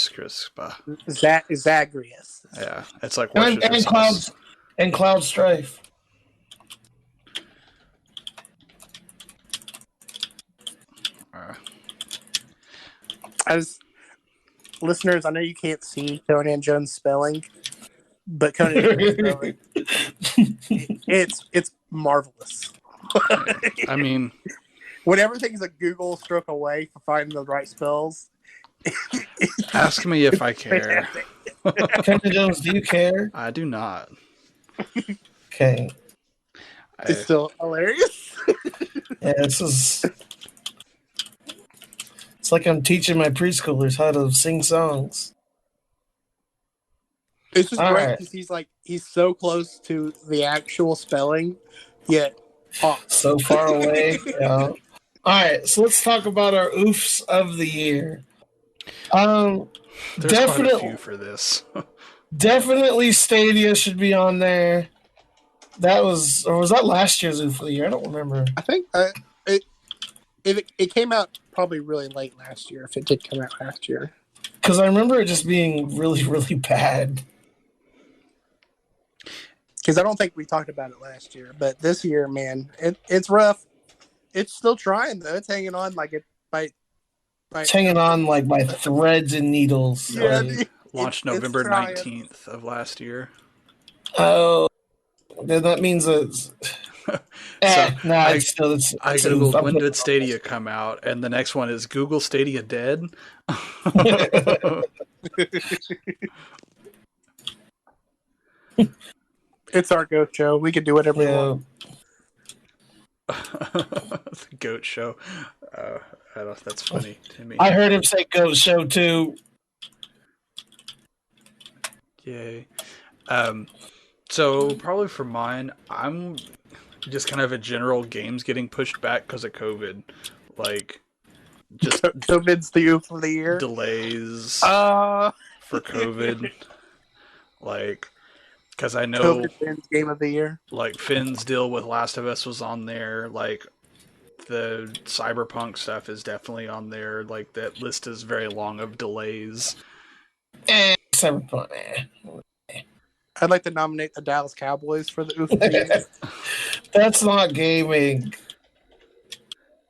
Crispa. Zagreus. Yeah, it's like and Cloud Strife. As listeners, I know you can't see Conan Jones spelling, but Conan Jones spelling, it's marvelous. I mean, when everything's a Google stroke away for finding the right spells. Ask me if I care. Conan Jones, do you care? I do not. Okay. It's still hilarious. Yeah, it's like I'm teaching my preschoolers how to sing songs. It's just great because he's so close to the actual spelling, yet so far away. Yeah. All right, so let's talk about our oofs of the year. There's definitely quite a few for this. Definitely Stadia should be on there. Was that last year's oof of the year? I don't remember. I think it came out probably really late last year, if it did come out last year. Because I remember it just being really, really bad. Because I don't think we talked about it last year, but this year, man, it's rough. It's still trying though. It's hanging on like It's hanging on like by threads and needles. Yeah, Like, Launched November 19th of last year. oh, then that means it's. So Nah, I it's still I it's oof. googled I'm when putting did Stadia come out, and the next one is Google Stadia dead. It's our ghost show. We can do whatever we want. The goat show. I don't know if that's funny to me. I heard him say "Ghost Show" too. Yay. So probably for mine, I'm just kind of a general games getting pushed back because of COVID. Like, just COVID's the oof of the year. delays for COVID. Like, because I know COVID's game of the year. like Finn's deal with Last of Us was on there. Like, the Cyberpunk stuff is definitely on there. Like, that list is very long of delays. Cyberpunk. I'd like to nominate the Dallas Cowboys for the oof of the year. That's not gaming.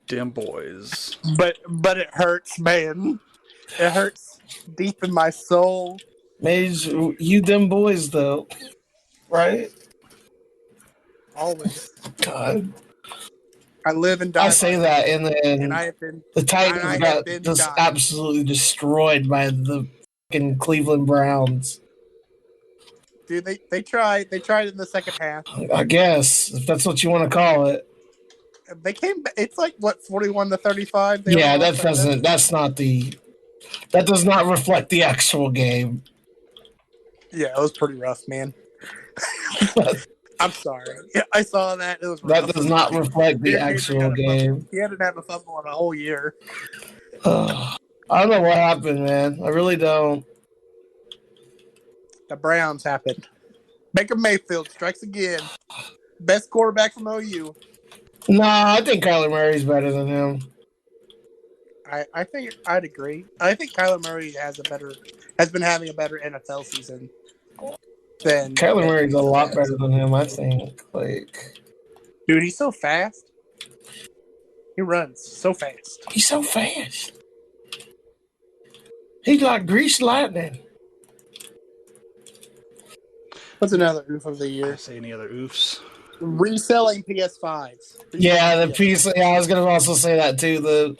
Dim boys. But it hurts, man. It hurts deep in my soul. Mage, you them boys though, right? Always. God, I live and die. I say that, and then and I have been the Titans got just absolutely destroyed by the fucking Cleveland Browns. Dude, they tried. They tried in the second half. I guess if that's what you want to call it. They came. It's like what 41-35. Yeah, that doesn't. That's not the. That does not reflect the actual game. Yeah, it was pretty rough, man. I'm sorry. Yeah, I saw that. It was rough. That does not reflect the actual game. He hadn't had a fumble in a whole year. I don't know what happened, man. I really don't. The Browns happened. Baker Mayfield strikes again. Best quarterback from OU. Nah, I think Kyler Murray's better than him. I think I'd agree. I think Kyler Murray has been having a better NFL season than Kyler Murray's a lot better than him, I think. Like, dude, he's so fast. He runs so fast. He's so fast. He's like greased lightning. What's another oof of the year? I say any other oofs? Reselling PS5s. Yeah, I was gonna also say that too. The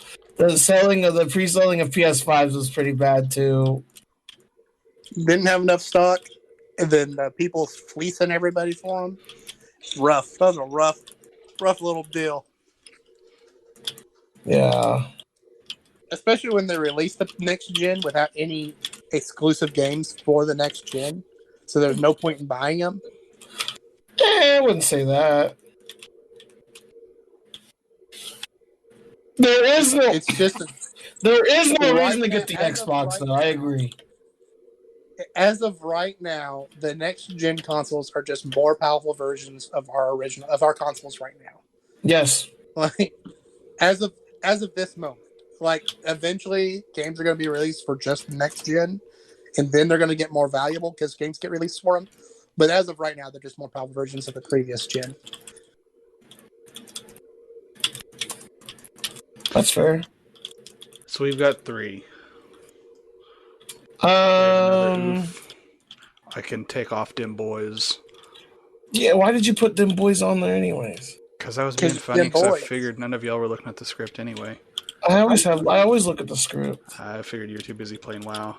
selling of the pre-selling of PS5s was pretty bad too. Didn't have enough stock, and then people fleecing everybody for them. Rough. That was a rough little deal. Yeah. Especially when they released the next gen without any exclusive games for the next gen, so there's no point in buying them. I wouldn't say that. There is no reason to get the Xbox, though. I agree. As of right now, the next gen consoles are just more powerful versions of our consoles right now. Yes. Like as of this moment, like eventually games are going to be released for just the next gen, and then they're going to get more valuable because games get released for them. But as of right now, they're just more powerful versions of the previous gen. That's fair. So we've got 3. I can take off Dim Boys. Yeah, why did you put Dim Boys on there anyways? Because I was being funny because I figured none of y'all were looking at the script anyway. I always look at the script. I figured you were too busy playing WoW.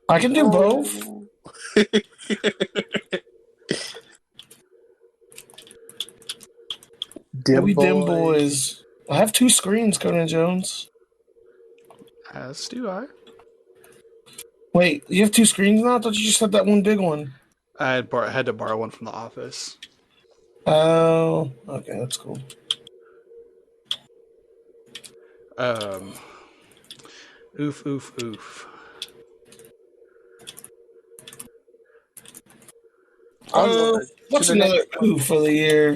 I can do both. Dim Boys. I have 2 screens, Conan Jones. As do I. Wait, you have 2 screens now? I thought you just had that one big one. I had to borrow one from the office. Oh, okay, that's cool. Oof. What's another oof of the year?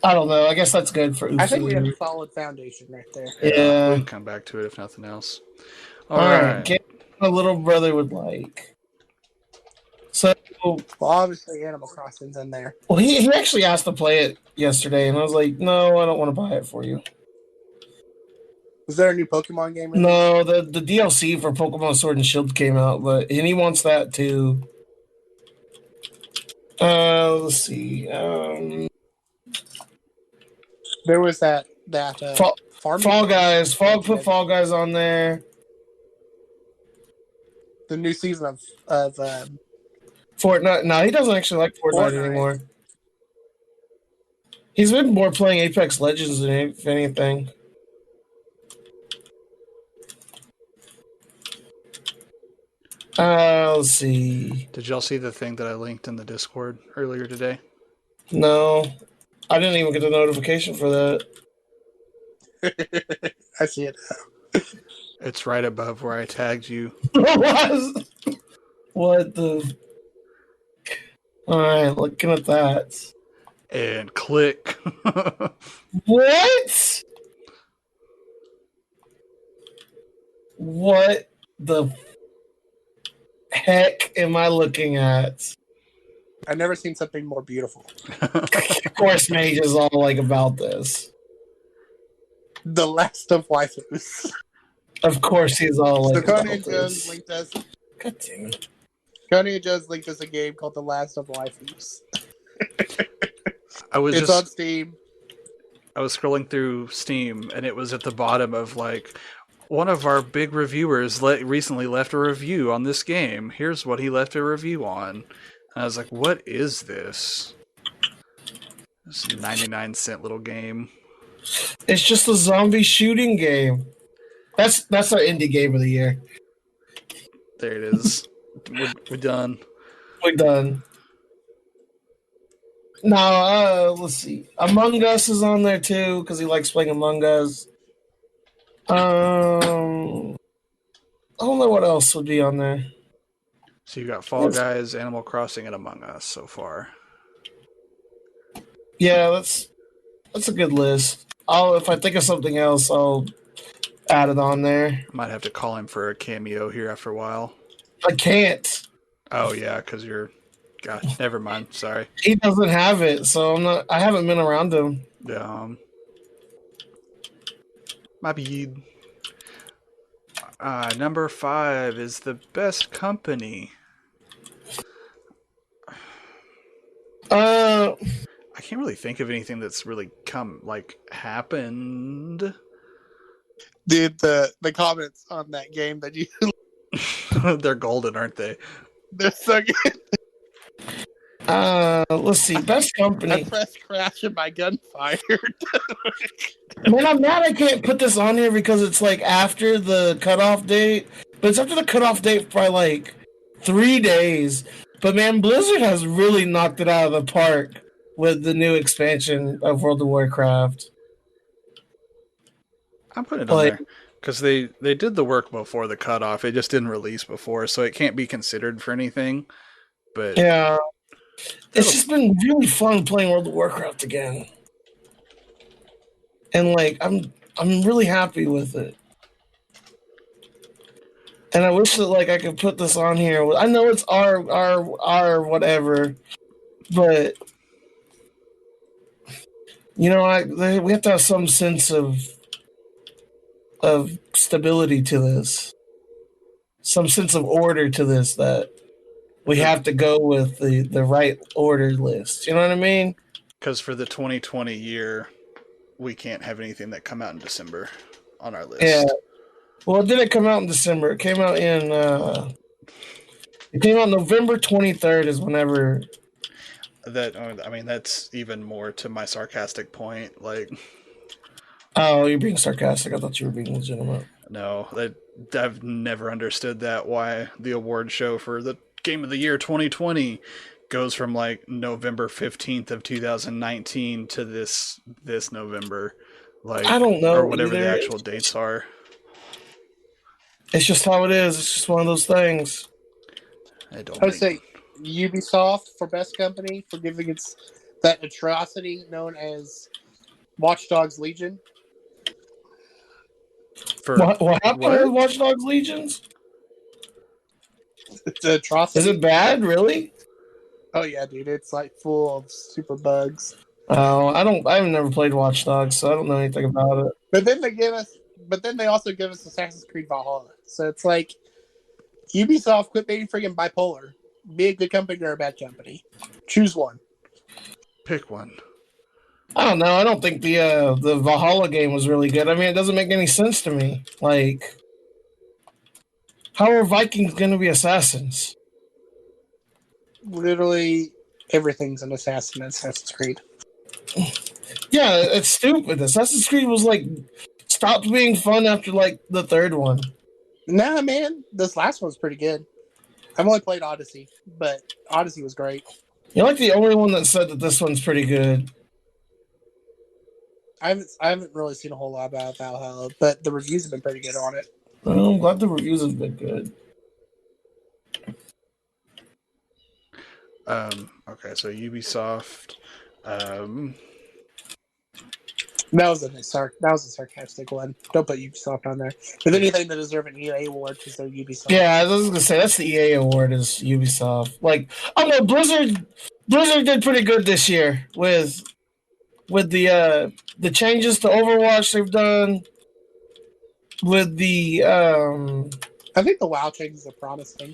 I don't know. I guess that's good for oof. I think we have a solid foundation right there. Yeah. We can come back to it if nothing else. All right. Get my little brother would like. So, Well, obviously, Animal Crossing's in there. well, he actually asked to play it yesterday, and I was like, no, I don't want to buy it for you. Was there a new Pokemon game released? No, the DLC for Pokemon Sword and Shield came out, and he wants that too. Let's see. There was that Fall Guys. Fall Put Fall Guys on there. The new season of Fortnite. No, he doesn't actually like Fortnite anymore. He's been more playing Apex Legends than anything. Let's see. Did y'all see the thing that I linked in the Discord earlier today? No, I didn't even get a notification for that. I see it. It's right above where I tagged you. What the? All right, looking at that. And click. What? What the heck am I looking at? I've never seen something more beautiful. Of course, Mage is all like about this. The last of waifus. Of course, he's all like. So about Coney and this. Jones linked us. God damn it. Coney and Jones linked us a game called The Last of Waifus. It's on Steam. I was scrolling through Steam, and it was at the bottom of like one of our big reviewers recently left a review on this game. Here's what he left a review on. And I was like, what is this? This 99-cent little game. It's just a zombie shooting game. That's our indie game of the year. There it is. We're done. We're done. Now, let's see. Among Us is on there too because he likes playing Among Us. I don't know what else would be on there. So you got Fall Guys, Animal Crossing, and Among Us so far. Yeah, that's a good list. If I think of something else, I'll add it on there. Might have to call him for a cameo here after a while. I can't. Oh yeah, because you're. God, never mind. Sorry. He doesn't have it, so I'm not. I haven't been around him. My bad. Number 5 is The Best Company. I can't really think of anything that's really happened. Dude, the comments on that game that you They're golden, aren't they? they're so good. Let's see. Best Company. I pressed crash and my gun fired. Man, I'm mad I can't put this on here because it's like after the cutoff date. But it's after the cutoff date by like 3 days. But man, Blizzard has really knocked it out of the park with the new expansion of World of Warcraft. I'm putting it on there because they did the work before the cutoff. It just didn't release before, so it can't be considered for anything. But yeah, it's just been really fun playing World of Warcraft again, and like I'm really happy with it. And I wish that like I could put this on here. I know it's our whatever, but you know, we have to have some sense of stability to this, some sense of order to this, that we have to go with the right order list. You know what I mean? Because for the 2020 year, we can't have anything that come out in December on our list. Yeah. Well, it didn't come out in December. It came out in November 23rd is whenever. That's even more to my sarcastic point. Like, oh, you're being sarcastic. I thought you were being legitimate. No, I've never understood that. Why the award show for the Game of the Year 2020 goes from like November 15th of 2019 to this November, like I don't know, or whatever either. the actual dates are. It's just how it is. It's just one of those things. I would say Ubisoft for Best Company for giving its that atrocity known as Watch Dogs Legion. What happened with Watch Dogs Legions? It's an atrocity. Is it bad, really? Oh yeah, dude, it's like full of super bugs. Oh, I've never played Watch Dogs, so I don't know anything about it. But then they also give us Assassin's Creed Valhalla. So it's like Ubisoft, quit being freaking bipolar. Be a good company or a bad company. Choose one. Pick one. I don't know. I don't think the Valhalla game was really good. I mean, it doesn't make any sense to me. Like, how are Vikings going to be assassins? Literally everything's an assassin in Assassin's Creed. Yeah, it's stupid. Assassin's Creed was like stopped being fun after like the third one. Nah, man, this last one's pretty good. I've only played Odyssey, but Odyssey was great. You're like the only one that said that this one's pretty good. I haven't really seen a whole lot about Valhalla, but the reviews have been pretty good on it. Well, I'm glad the reviews have been good. Okay, so Ubisoft. That was a sarcastic one. Don't put Ubisoft on there. If anything, they deserve an EA award because they're Ubisoft. Yeah, I was gonna say that's the EA award is Ubisoft. Like, I don't know, Blizzard did pretty good this year with the changes to Overwatch they've done. With the I think the WoW changes are promising.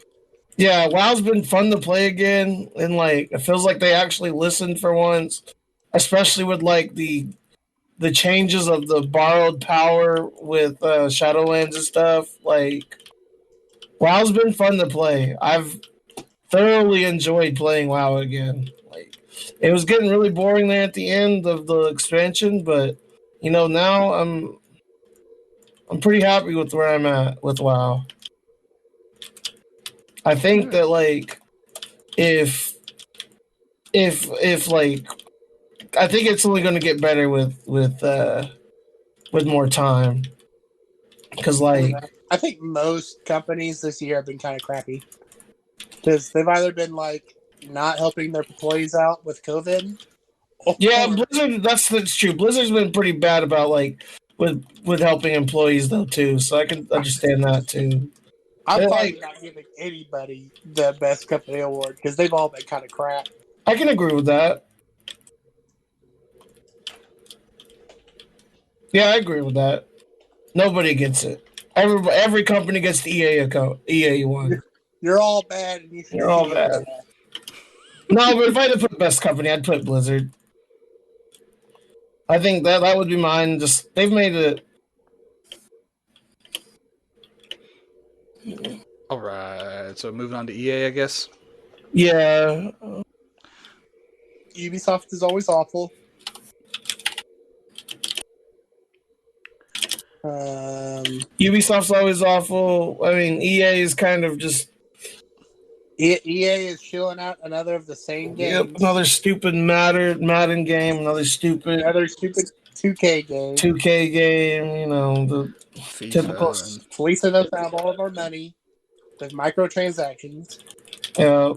yeah, WoW's been fun to play again, and like it feels like they actually listened for once, especially with like the changes of the borrowed power with Shadowlands and stuff. Like, WoW's been fun to play. I've thoroughly enjoyed playing WoW again. Like, it was getting really boring there at the end of the expansion, but you know now I'm pretty happy with where I'm at with WoW. I think that like if like I think it's only going to get better with more time because like I think most companies this year have been kind of crappy because they've either been like not helping their employees out with COVID. Yeah, Blizzard. That's true. Blizzard's been pretty bad about like with helping employees though too. So I can understand that too. I'm They're fine like, with not giving anybody the best company award because they've all been kind of crap. I can agree with that. Yeah, I agree with that. Nobody gets it. Every company gets the EA account. EA one. You're all bad, and you should You're all see bad. No, but if I had to put best company, I'd put Blizzard. I think that would be mine. Just they've made it. All right, so moving on to EA, I guess. Yeah. Ubisoft is always awful. Ubisoft's always awful. I mean, EA is kind of just. EA is chilling out another of the same games. Yep, another stupid Madden game. Another stupid 2K game. 2K game. You know the FIFA typical. Fleecing us out of all of our money with microtransactions. Yeah.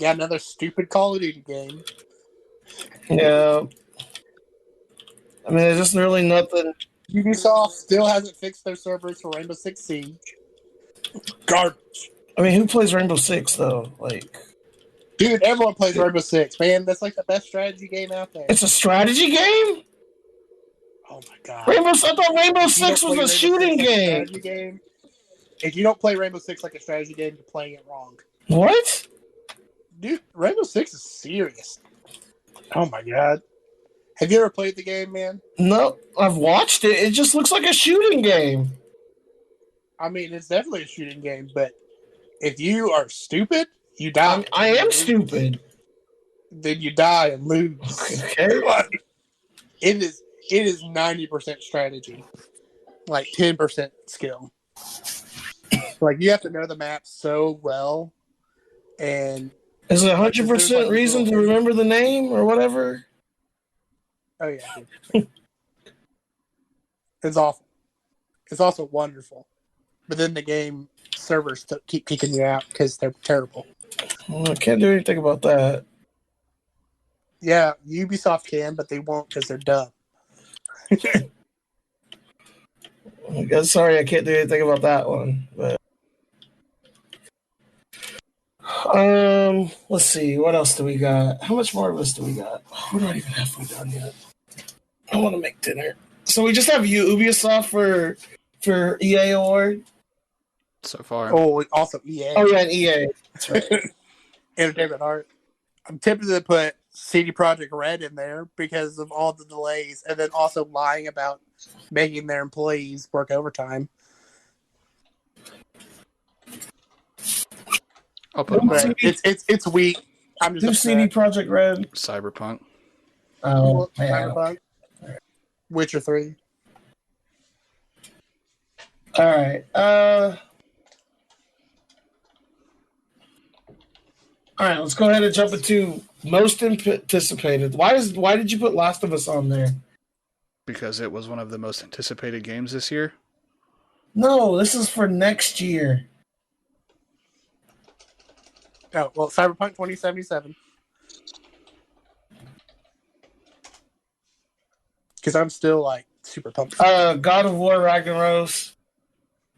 Got another stupid Call of Duty game. Yeah. I mean, there's just really nothing. Ubisoft still hasn't fixed their servers for Rainbow Six Siege. Garbage. I mean, who plays Rainbow Six though? Like, dude, everyone plays Rainbow Six, man. That's like the best strategy game out there. It's a strategy game. Oh my god! I thought Rainbow Six was a shooting game. If you don't play Rainbow Six like a strategy game, you're playing it wrong. What? Dude, Rainbow Six is serious. Oh my god. Have you ever played the game, man? No, I've watched it. It just looks like a shooting game. I mean, it's definitely a shooting game, but if you are stupid, you die. I am stupid. Then you die and lose. Okay. It is 90% strategy, like 10% skill. Like you have to know the map so well, and is it 100% reason to remember the name or whatever? Oh yeah, it's awful. It's also wonderful, but then the game servers keep kicking you out because they're terrible. Well, I can't do anything about that. Yeah, Ubisoft can, but they won't because they're dumb. Sorry, I can't do anything about that one. But Let's see. What else do we got? How much more of this do we got? We're not even halfway done yet. I want to make dinner. So we just have Ubisoft for EA award. So far, Oh, also EA. Oh yeah, and EA. That's right. Entertainment Art. I'm tempted to put CD Projekt Red in there because of all the delays, and then also lying about making their employees work overtime. I'll put them on. But it's weak. I'm just Do CD upset. Project Red. Cyberpunk. Oh man. Cyberpunk, Witcher 3. All right. All right. Let's go ahead and jump into most anticipated. Why did you put Last of Us on there? Because it was one of the most anticipated games this year. No, this is for next year. Oh, well, Cyberpunk 2077. Because I'm still like super pumped. God of War Ragnarok.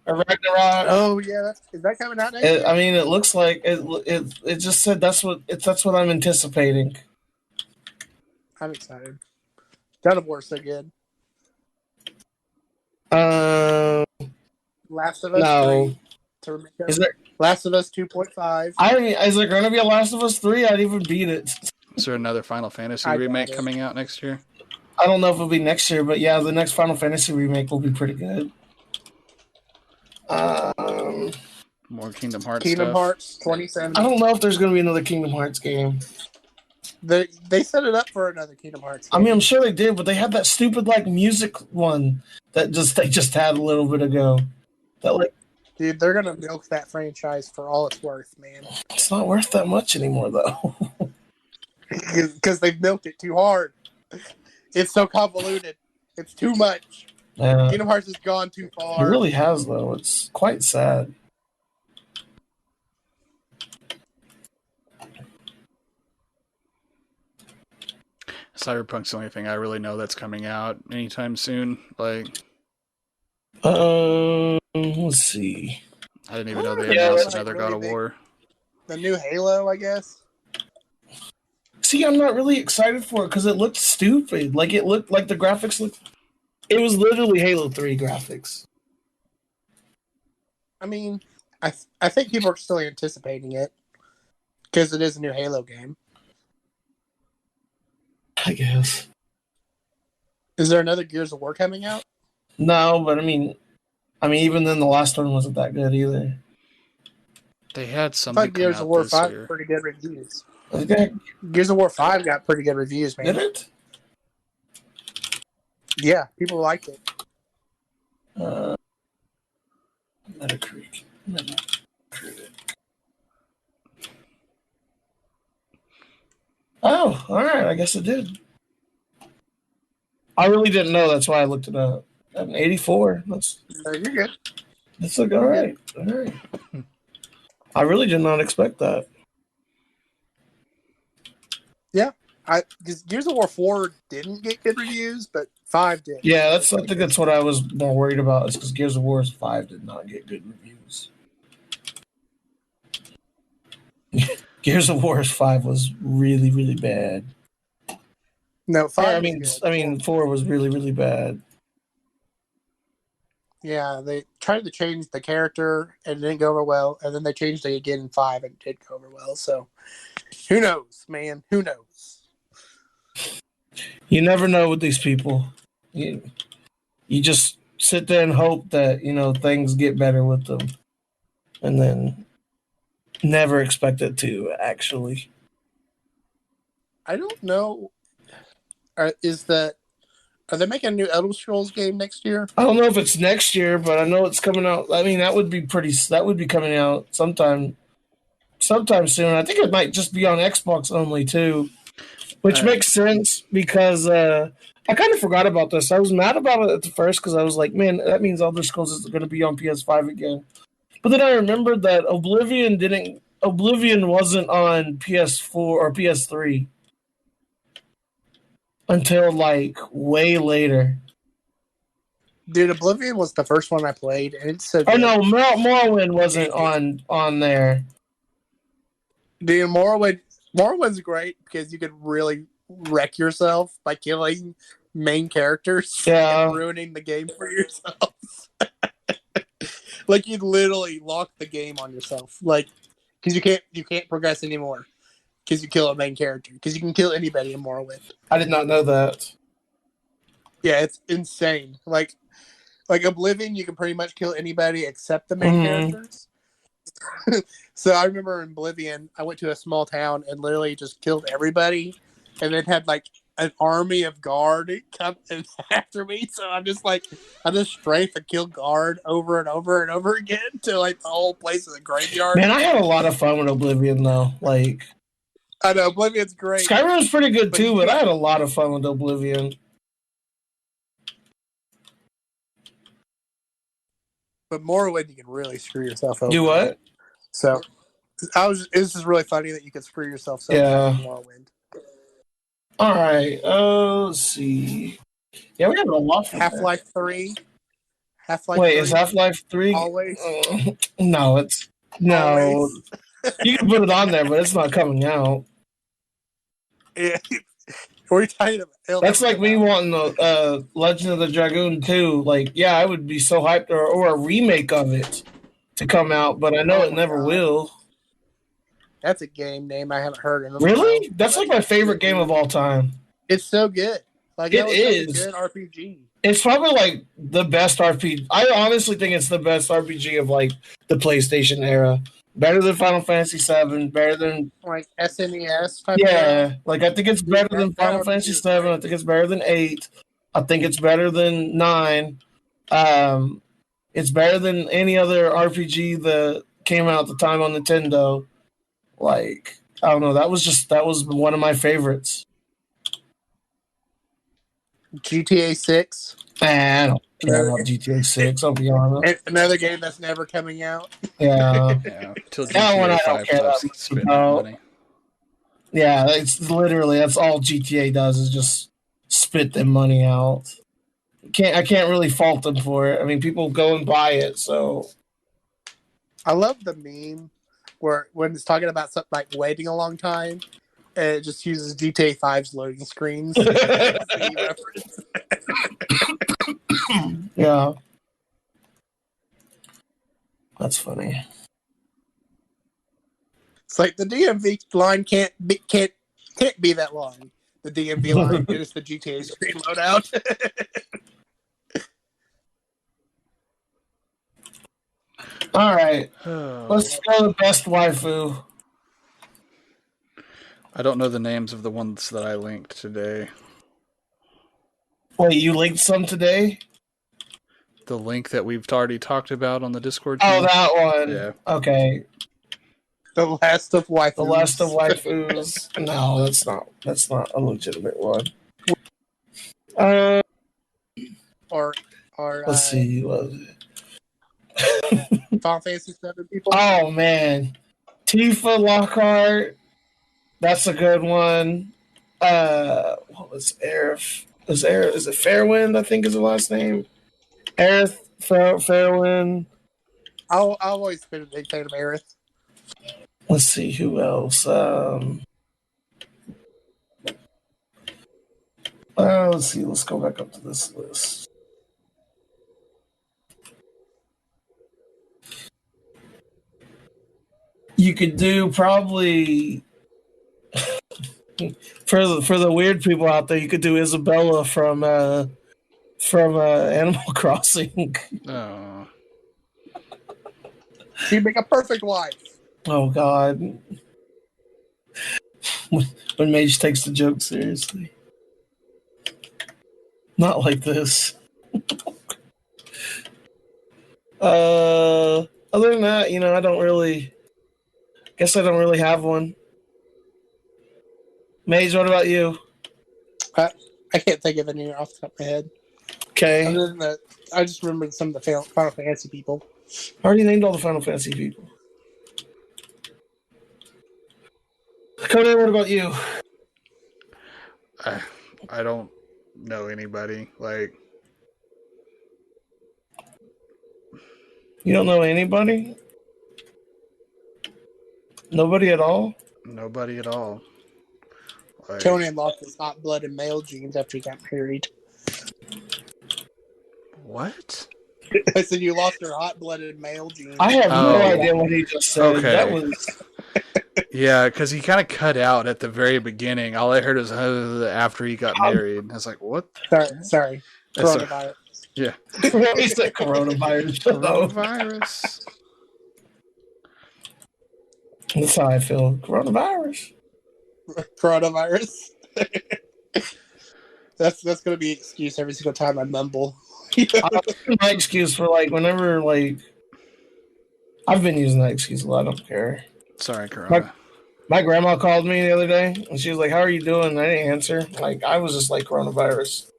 Or Ragnarok. Oh yeah, is that coming out next year? I mean, it looks like it just said that's what I'm anticipating. I'm excited. God of War is so good. Last of Us No. 3. To remake it. Is there? Last of Us 2.5. I mean, is there going to be a Last of Us 3? I'd even beat it. Is there another Final Fantasy remake coming out next year? I don't know if it'll be next year, but yeah, the next Final Fantasy remake will be pretty good. More Kingdom Hearts Kingdom stuff. Hearts 2070. I don't know if there's going to be another Kingdom Hearts game. They set it up for another Kingdom Hearts game. I mean, I'm sure they did, but they had that stupid like music one that they just had a little bit ago. That like, dude, they're gonna milk that franchise for all it's worth, man. It's not worth that much anymore, though. Because they've milked it too hard. It's so convoluted. It's too much. Kingdom Hearts has gone too far. It really has, though. It's quite sad. Cyberpunk's the only thing I really know that's coming out anytime soon. Like, let's see. I didn't even know they announced another God of War. The new Halo, I guess. See, I'm not really excited for it because it looked stupid. Like, it looked like the graphics looked. It was literally Halo 3 graphics. I mean, I think people are still anticipating it because it is a new Halo game. I guess. Is there another Gears of War coming out? No, but I mean, even then, the last one wasn't that good either. They had something. I thought Gears of War 5 got pretty good reviews. Okay. Gears of War 5 got pretty good reviews, man. Did it? Yeah, people liked it. Metacritic. Oh, all right. I guess it did. I really didn't know. That's why I looked it up. An 84. No, you're good. That's like all right. All right. I really did not expect that. Yeah, because Gears of War 4 didn't get good reviews, but 5 did. Yeah, I think that's what I was more worried about. Is because Gears of War 5 did not get good reviews. Gears of War 5 was really, really bad. No, 5. I mean, 4 was really, really bad. Yeah, they tried to change the character and it didn't go over well, and then they changed it again in 5 and it did go over well. So, who knows, man? Who knows? You never know with these people. You just sit there and hope that things get better with them, and then never expect it to actually. I don't know. Are they making a new Elder Scrolls game next year? I don't know if it's next year, but I know it's coming out. I mean, that would be coming out sometime soon. I think it might just be on Xbox only too, which makes sense because I kind of forgot about this. I was mad about it at the first because I was like, man, that means Elder Scrolls is going to be on PS5 again. But then I remembered that Oblivion wasn't on PS4 or PS3 until like way later. Dude, Oblivion was the first one I played, and it's so good. Oh no, Morrowind wasn't on there. Dude, Morrowind's great because you could really wreck yourself by killing main characters Yeah. and ruining the game for yourself. Like you'd literally lock the game on yourself, like because you can't progress anymore because you kill a main character because you can kill anybody in Morrowind. I did not know that. Yeah, it's insane. Like Oblivion, you can pretty much kill anybody except the main Mhm. characters. So I remember in Oblivion, I went to a small town and literally just killed everybody, and then had like an army of guard come after me. So I'm just like, I just strafe and kill guard over and over and over again till like the whole place is a graveyard. Man, I had a lot of fun with Oblivion though. Like I know Oblivion's great, Skyrim's pretty good but too, you but I can't. had a lot of fun with Oblivion. But Morrowind, you can really screw yourself over. Do what? So it's just really funny that you can screw yourself so bad Yeah. in Morrowind. All right. Let's see. Yeah, we have a lot from Half-Life 3. Half-Life Wait, 3. is Half-Life 3? Always. No, it's no. Always. You can put it on there, but it's not coming out. Yeah. What are you talking about? It'll That's never like come me out. wanting the Legend of the Dragoon 2. Like, yeah, I would be so hyped, or a remake of it to come out, but I know Oh it my never god. will. That's a game name I haven't heard in a while. Really? That's like my favorite game of all time. It's so good. Like It that was such a is. good RPG. It's probably like the best RPG. I honestly think it's the best RPG of like the PlayStation era. Better than Final Fantasy VII. Better than Like SNES type era. yeah. Like I think it's Dude, better than that Final RPG Fantasy is VII. I great. think it's better than 8. I think it's better than 9. Um, it's better than any other RPG that came out at the time on Nintendo. Like I don't know. That was one of my favorites. GTA 6. I don't care Another, about GTA 6. I'll be honest. another game that's never coming out. Yeah. Yeah, till That one GTA I don't 5 care that stops much spitting out about. money. Yeah, it's literally that's all GTA does is just spit them money out. I can't really fault them for it. I mean, people go and buy it, so I love the meme where when it's talking about something like waiting a long time, and it just uses GTA 5's loading screens. The reference. yeah, that's funny. It's like the DMV line can't be that long. The DMV line is the GTA screen loadout. All right, Oh. let's go to best waifu. I don't know the names of the ones that I linked today. Wait, you linked some today? The link that we've already talked about on the Discord Oh, channel. that one. Yeah. Okay. The last of waifus. The last of waifus. No, that's not a legitimate one. Uh, or let's see. What was it? Final Fantasy 7 people. Oh man, Tifa Lockhart. That's a good one. What was Aerith? Is it Fairwind? I think is the last name. Aerith Fairwind. I've always been a big fan of Aerith. Let's see who else. Let's see. Let's go back up to this list. You could do probably for the weird people out there. You could do Isabella from Animal Crossing. Oh. She'd make a perfect wife. Oh God. When Mage takes the joke seriously. Not like this. Other than that, I don't really have one. Mage, what about you? I can't think of any off the top of my head. Okay. Other than that, I just remembered some of the Final Fantasy people. I already named all the Final Fantasy people. Conan, what about you? I don't know anybody. Like, You don't know anybody? Nobody at all? Nobody at all. Like, Conan lost his hot-blooded male genes after he got married. what? I said you lost your hot-blooded male genes. I have no Oh. idea what he just said. Okay. That was Yeah, because he kind of cut out at the very beginning. All I heard was after he got married. I was like, what? Sorry. That's a- Coronavirus. Yeah. he said coronavirus. Coronavirus. That's how I feel. Coronavirus. Coronavirus. That's going to be an excuse every single time I mumble. My excuse for like whenever like I've been using that excuse a lot. I don't care. Sorry, Corona. My grandma called me the other day and she was like, "How are you doing?" And I didn't answer. Like I was just like coronavirus.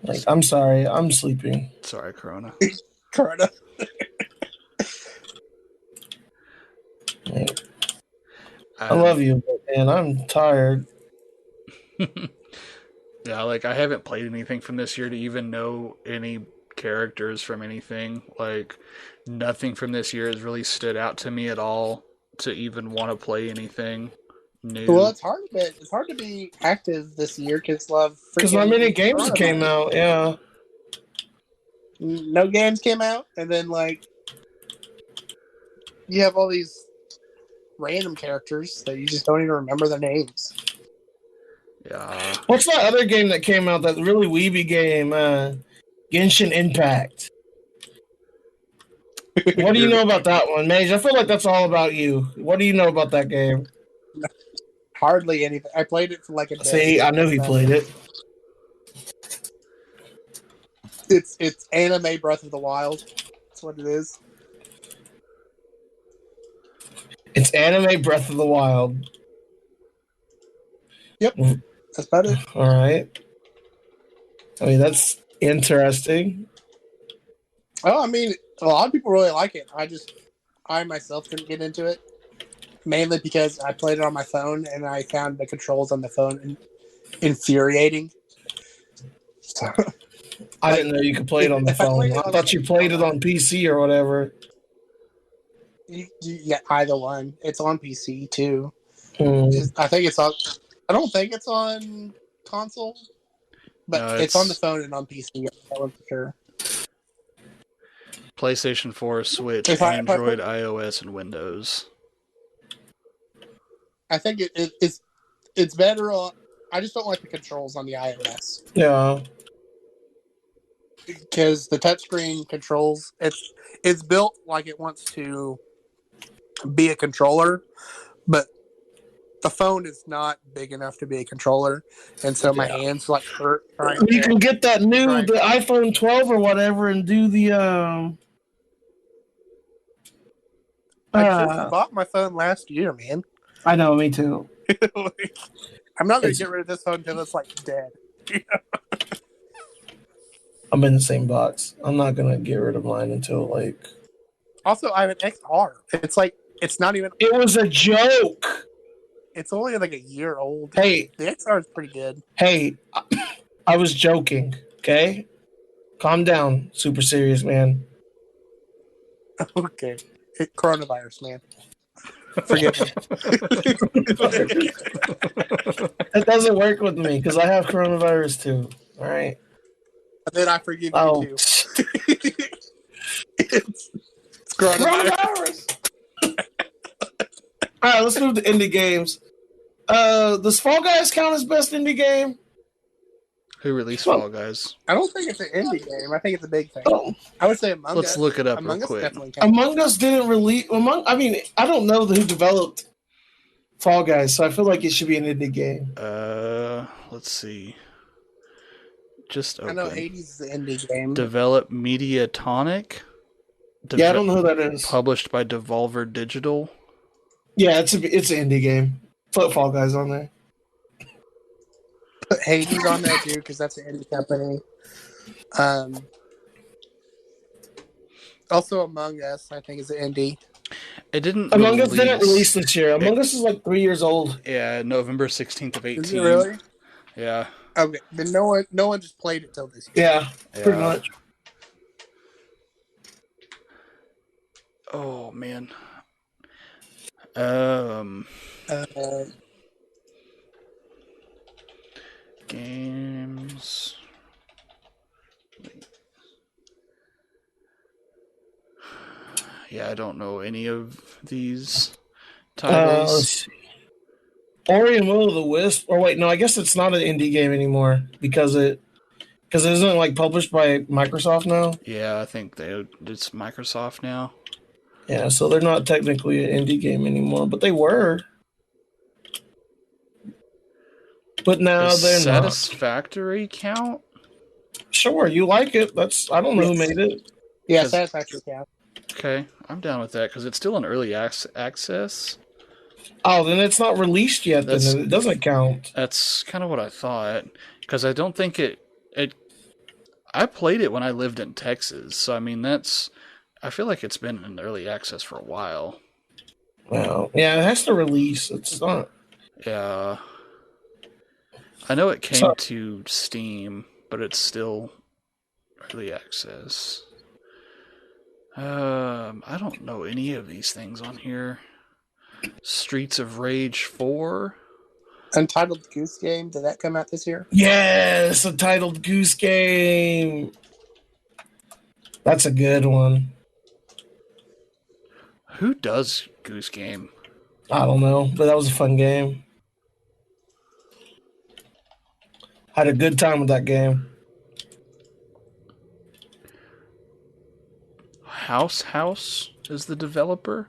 Like I'm sorry, I'm sleeping. Sorry, Corona. Corona. Like, I love you, but man, I'm tired. Yeah, like I haven't played anything from this year to even know any characters from anything. Like nothing from this year has really stood out to me at all to even want to play anything new. Well, it's hard to be active this year because Not many games that came out. Yeah, no games came out, and then like you have all these random characters that you just don't even remember their names. Yeah. what's that other game that came out? That really weeby game, Genshin Impact. What do you know about that one, Mage? I feel like that's all about you. What do you know about that game? Hardly anything. I played it for like a day. See, I know he played it. It's anime Breath of the Wild. That's what it is. It's anime Breath of the Wild. Yep, that's about it. All right. I mean, that's interesting. Oh, I mean, a lot of people really like it. I myself couldn't get into it, mainly because I played it on my phone and I found the controls on the phone infuriating. So, I didn't know you could play it on the phone. I thought you played it on PC or whatever. Yeah, either one. It's on PC too. Hmm. I think it's on. I don't think it's on console, but No, it's on the phone and on PC. That was for sure. PlayStation 4, Switch, If I Android, iOS, and Windows. I think it's better on. I just don't like the controls on the iOS. Yeah. Because the touchscreen controls, it's built like it wants to be a controller, but the phone is not big enough to be a controller, and so my hands like hurt. You can get that the iPhone 12 or whatever, and do the I just bought my phone last year, man. I know, me too. I'm not going to get rid of this phone until it's like dead. I'm in the same box. I'm not gonna get rid of mine until like. Also, I have an XR. It's like it's not even. It was a joke. It's only like a year old. Hey, the XR is pretty good. Hey, I was joking. Okay, calm down. Super serious, man. Okay, coronavirus, man. Forgive me. It doesn't work with me because I have coronavirus too. All right. And then I forgive you too. It's coronavirus. All right, let's move to indie games. Does Fall Guys count as best indie game? Who released Fall Guys? I don't think it's an indie game. I think it's a big thing. Oh. I would say Among Us. Let's look it up Among real Us quick. definitely counts. Among Us didn't release. I mean, I don't know who developed Fall Guys, so I feel like it should be an indie game. Let's see. Just open. I know Hades is an indie game. Develop Mediatonic. Yeah, I don't know who that is. Published by Devolver Digital. Yeah, it's an indie game. Put Fall Guys on there. Put Hades on there too, because that's an indie company. Also, Among Us, I think, is an indie. It didn't. Among Us didn't release this year. Among Us is like 3 years old. Yeah, November 16th of 18. Is it really? Yeah. Okay, then no one just played it till this year. Yeah, pretty much. Oh man. Uh, Games. Yeah, I don't know any of these titles. Let's see. Ori and Will of the Wisp. Or wait, no, I guess it's not an indie game anymore because it isn't like published by Microsoft now. Yeah, I think it's Microsoft now. Yeah, so they're not technically an indie game anymore, but they were. But now Does they're not. Satisfactory count? Sure, you like it. I don't know who made it. yeah, 'Cause- Satisfactory count. Okay, I'm down with that because it's still in early access. Oh, then it's not released yet. Then it doesn't count. That's kind of what I thought because I don't think it. I played it when I lived in Texas, so I mean I feel like it's been in early access for a while. Well, yeah, it has to release. It's not. Yeah, I know it came to Steam, but it's still early access. I don't know any of these things on here. Streets of Rage 4. Untitled Goose Game. Did that come out this year? Yes, a titled Goose Game. That's a good one. Who does Goose Game? I don't know, but that was a fun game. Had a good time with that game. House is the developer?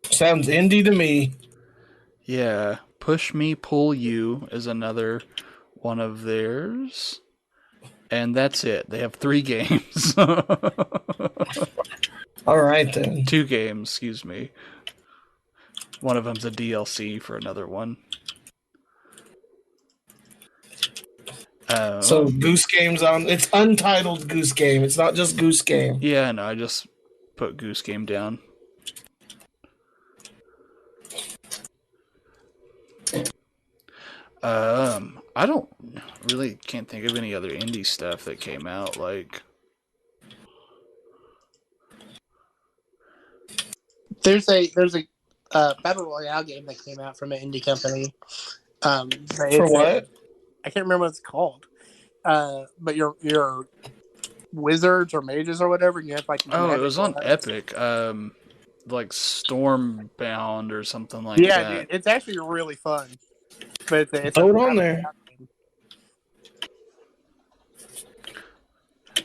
Sounds indie to me. Yeah. Push Me, Pull You is another one of theirs. And that's it. They have 3 games. All right, then. 2 games, excuse me. One of them's a DLC for another one. So Goose Game's on. It's untitled Goose Game. It's not just Goose Game. Yeah, no, I just put Goose Game down. I don't really can't think of any other indie stuff that came out. Like, There's a battle royale game that came out from an indie company. For what? I can't remember what it's called. But you're wizards or mages or whatever, and you have like. it was on Epic. Like Stormbound or something like that. Yeah, dude, it's actually really fun. But it's Hold on there.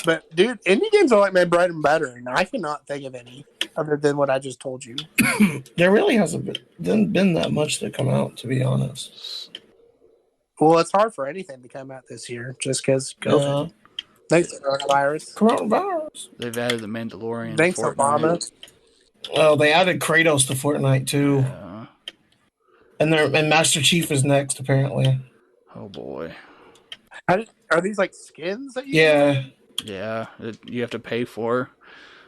But dude, indie games are like my bread and butter, and I cannot think of any other than what I just told you. There really hasn't been that much to come out, to be honest. Well, it's hard for anything to come out this year, just because COVID. Thanks, Coronavirus. They've added the Mandalorian. Thanks, Obama. Oh, they added Kratos to Fortnite too, and Master Chief is next apparently. Oh boy. Are these like skins that you? Yeah, you have to pay for.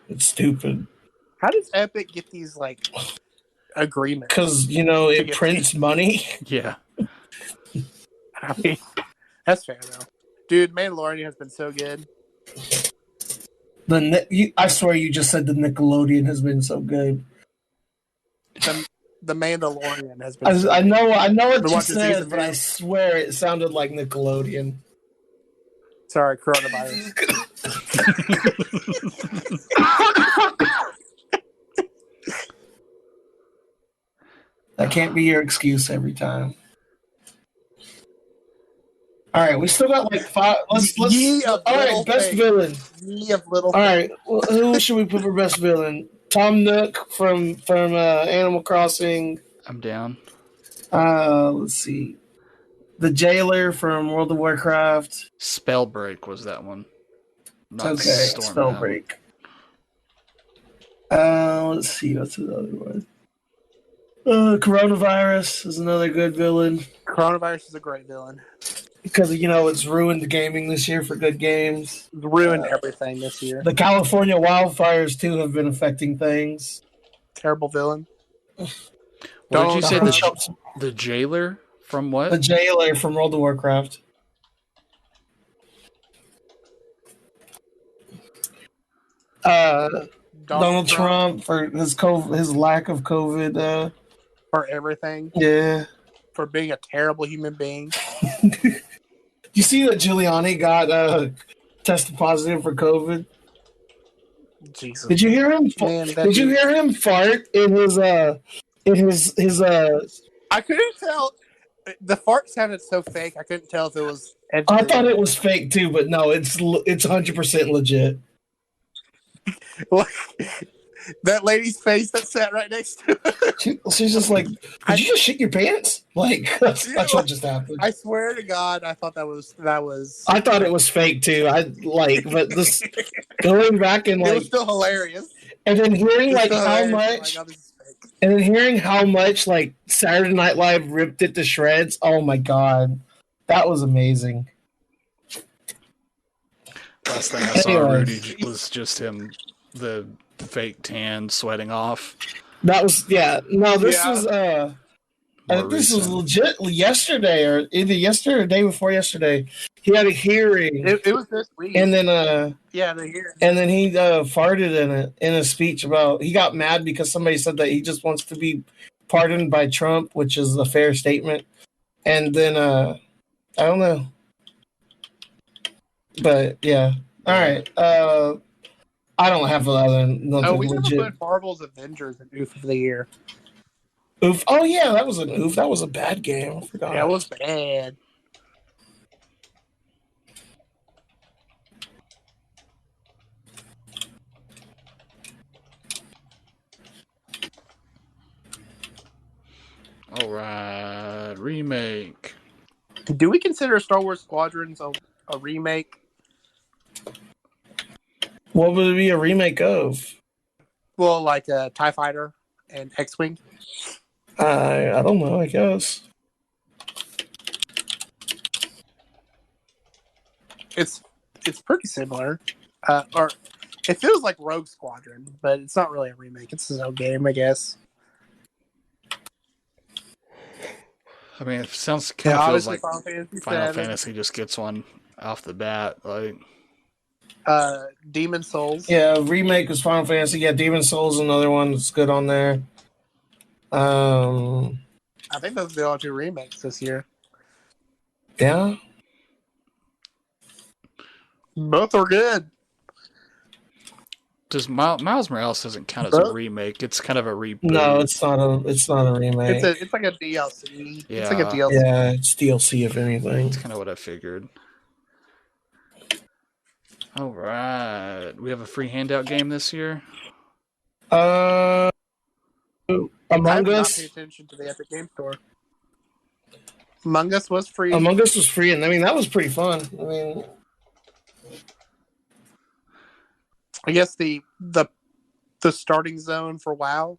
It's stupid. How does Epic get these like agreements? Because it prints money. Yeah. I mean, that's fair though, dude. Mandalorian has been so good. I swear you just said the Nickelodeon has been so good. The Mandalorian has been. I know what you said, but I swear it sounded like Nickelodeon. Sorry, coronavirus. That can't be your excuse every time. All right, we still got like 5. Let's. All right, best villain. All right, well, who should we put for best villain? Tom Nook from Animal Crossing. I'm down. Let's see. The Jailer from World of Warcraft. Spellbreak was that one. Not okay, Spellbreak. Let's see. What's the other one? Coronavirus is another good villain. Coronavirus is a great villain. Because, it's ruined gaming this year for good games. It's ruined everything this year. The California wildfires, too, have been affecting things. Terrible villain. What did you say? The Jailer from what? The Jailer from World of Warcraft. Donald Trump for his lack of COVID. for everything, Yeah. for being a terrible human being. You see that Giuliani got tested positive for COVID? Jesus, Did you hear him? man, Did you hear him fart in his I couldn't tell. The fart sounded so fake. I couldn't tell if it was edited. I thought it was fake too, but no, it's 100% legit. That lady's face that sat right next to her. She's just like, did you just shit your pants? Like that's what just happened. I swear to God, I thought that was. I thought it was fake too. But this going back and it was still hilarious. And then hearing like how much, and then hearing how much like Saturday Night Live ripped it to shreds. Oh my God, that was amazing. Last thing I saw Rudy was just him, the fake tan sweating off. That was this was I think this was legit yesterday or either yesterday or day before yesterday. He had a hearing. It was this week. And then the hearing. And then he farted in a speech about he got mad because somebody said that he just wants to be pardoned by Trump, which is a fair statement. And then I don't know. But yeah. All right. I don't have nothing we legit. never put Marvel's Avengers in Oof of the Year. Oof. Oh yeah, that was an oof. That was a bad game. I forgot. Yeah, it was bad. All right, remake. Do we consider Star Wars Squadrons a remake? What would it be a remake of? Well, like a TIE Fighter and X-Wing? I don't know, I guess. It's pretty similar. Or it feels like Rogue Squadron, but it's not really a remake. It's its own game, I guess. I mean, it feels like Final Fantasy just gets one off the bat. Like Demon Souls. Yeah, remake was Final Fantasy. Yeah, Demon Souls is another one that's good on there. I think those are the only two remakes this year. Yeah. Both are good. Does Miles Morales doesn't count as a remake? It's kind of a reboot. No, it's not a remake. It's like a DLC. Yeah. It's like a DLC. Yeah, it's DLC if anything. That's kind of what I figured. All right, we have a free handout game this year. Among I did not Us. pay attention to the Epic Game Store. Among Us was free. Among Us was free, and I mean that was pretty fun. I mean, I guess the starting zone for WoW,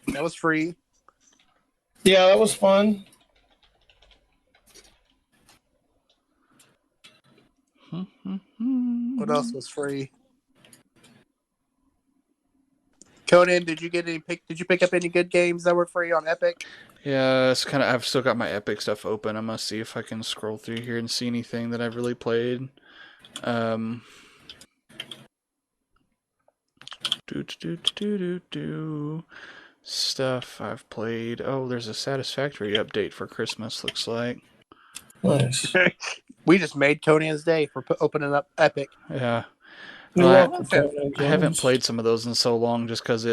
that was free. Yeah, that was fun. What else was free? Conan, did you pick up any good games that were free on Epic? Yeah, it's kind of. I've still got my Epic stuff open. I'm gonna see if I can scroll through here and see anything that I've really played. Stuff I've played. Oh, there's a Satisfactory update for Christmas. Looks like. Nice. We just made Conan's day for opening up Epic. Yeah. I haven't played some of those in so long just because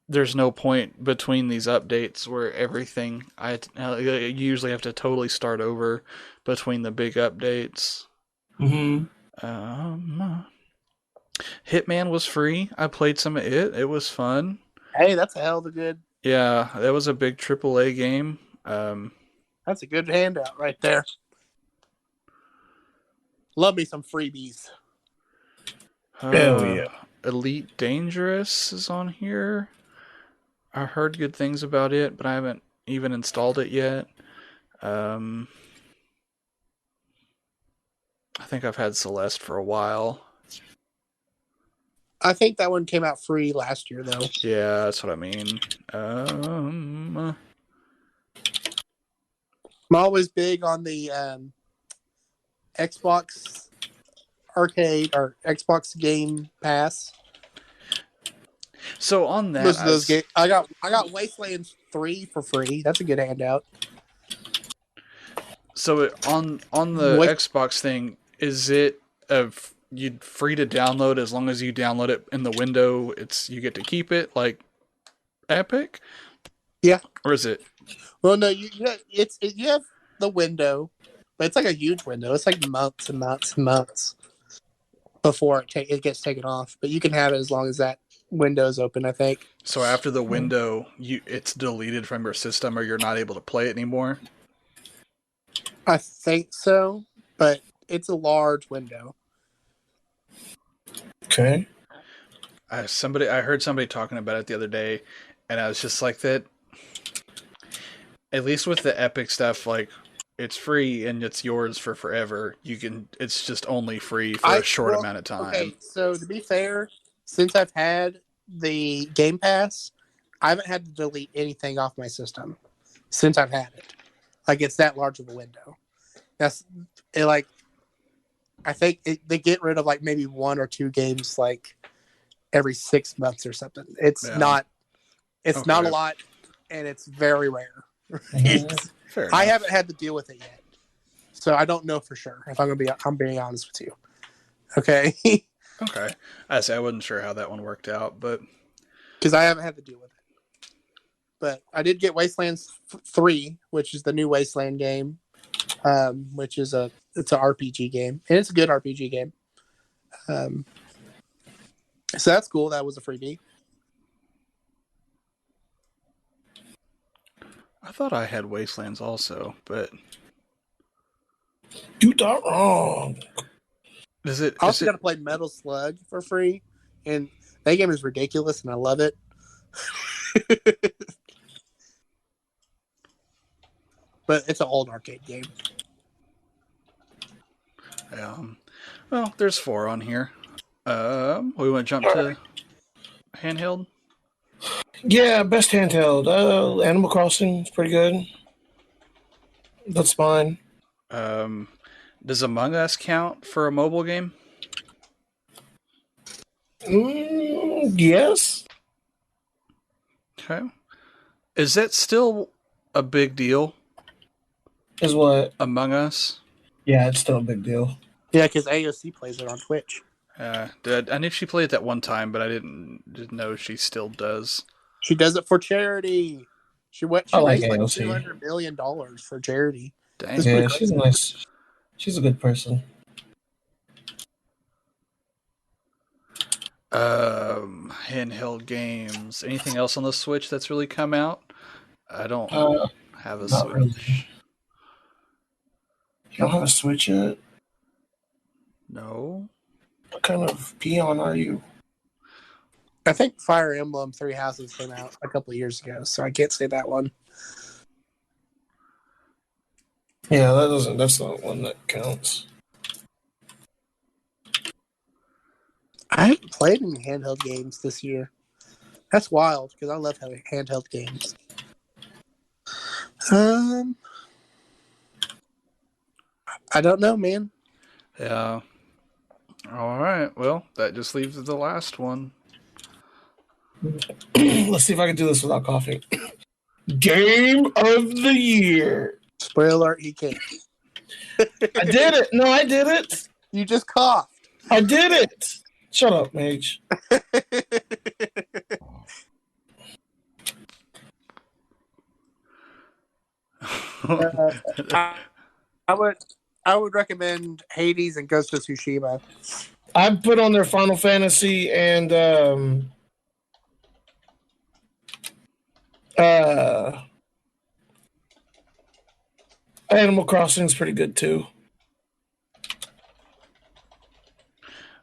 there's no point between these updates where everything, I usually have to totally start over between the big updates. Hitman was free. I played some of it. It was fun. Hey, that's a hell of a good. Yeah, that was a big AAA game. That's a good handout right there. Love me some freebies. Hell yeah. Elite Dangerous is on here. I heard good things about it, but I haven't even installed it yet. I think I've had Celeste for a while. I think that one came out free last year, though. Yeah, that's what I mean. I'm always big on the Xbox Arcade or Xbox Game Pass. So on that, Most of those games, I got Wasteland 3 for free. That's a good handout. so on the What? Xbox thing, is it you free to download as long as you download it in the window? You get to keep it like Epic, Yeah. or is it? Well, no, you have the window, but it's like a huge window. It's like months and months and months before it gets taken off. But you can have it as long as that window is open, I think. So after the window, it's deleted from your system, or you're not able to play it anymore. I think so, but it's a large window. Okay. I heard somebody talking about it the other day, and I was just like that. At least with the Epic stuff, like it's free and it's yours for forever. It's just only free for a short amount of time. Okay, so to be fair, since I've had the Game Pass, I haven't had to delete anything off my system since I've had it. Like it's that large of a window. I think they get rid of like maybe 1 or 2 games like every 6 months or something. It's not a lot, and it's very rare. Fair I enough. haven't had to deal with it yet, so I don't know for sure. If I'm being honest with you. Okay. Okay. I wasn't sure how that one worked out, but because I haven't had to deal with it. But I did get Wastelands 3, which is the new Wasteland game, which is it's an RPG game, and it's a good RPG game. So that's cool. That was a freebie. I thought I had Wastelands also, but You thought wrong. is it? I also got to play Metal Slug for free, and that game is ridiculous, and I love it. But it's an old arcade game. Well, there's 4 on here. We want to jump to handheld. Yeah, best handheld. Animal Crossing is pretty good. That's mine. Does Among Us count for a mobile game? Yes. Okay. Is that still a big deal? Is what? Among Us? Yeah, it's still a big deal. Yeah, because AOC plays it on Twitch. I knew she played that one time, but I didn't know she still does. She does it for charity. She raised like $200 million for charity. Dang. Yeah, she's nice. She's a good person. Handheld games. Anything else on the Switch that's really come out? I don't have a Switch. Really. You don't have a Switch yet? No. What kind of peon are you? I think Fire Emblem 3 Houses came out a couple of years ago, so I can't say that one. Yeah, that's not one that counts. I haven't played any handheld games this year. That's wild, because I love having handheld games. I don't know, man. Yeah. All right. Well, that just leaves the last one. Let's see if I can do this without coughing. Game of the year. Spoiler alert, he can't. I did it. No, I did it. You just coughed. I did it. Shut up, Mage. I would recommend Hades and Ghost of Tsushima. I put on their Final Fantasy and Animal Crossing is pretty good too.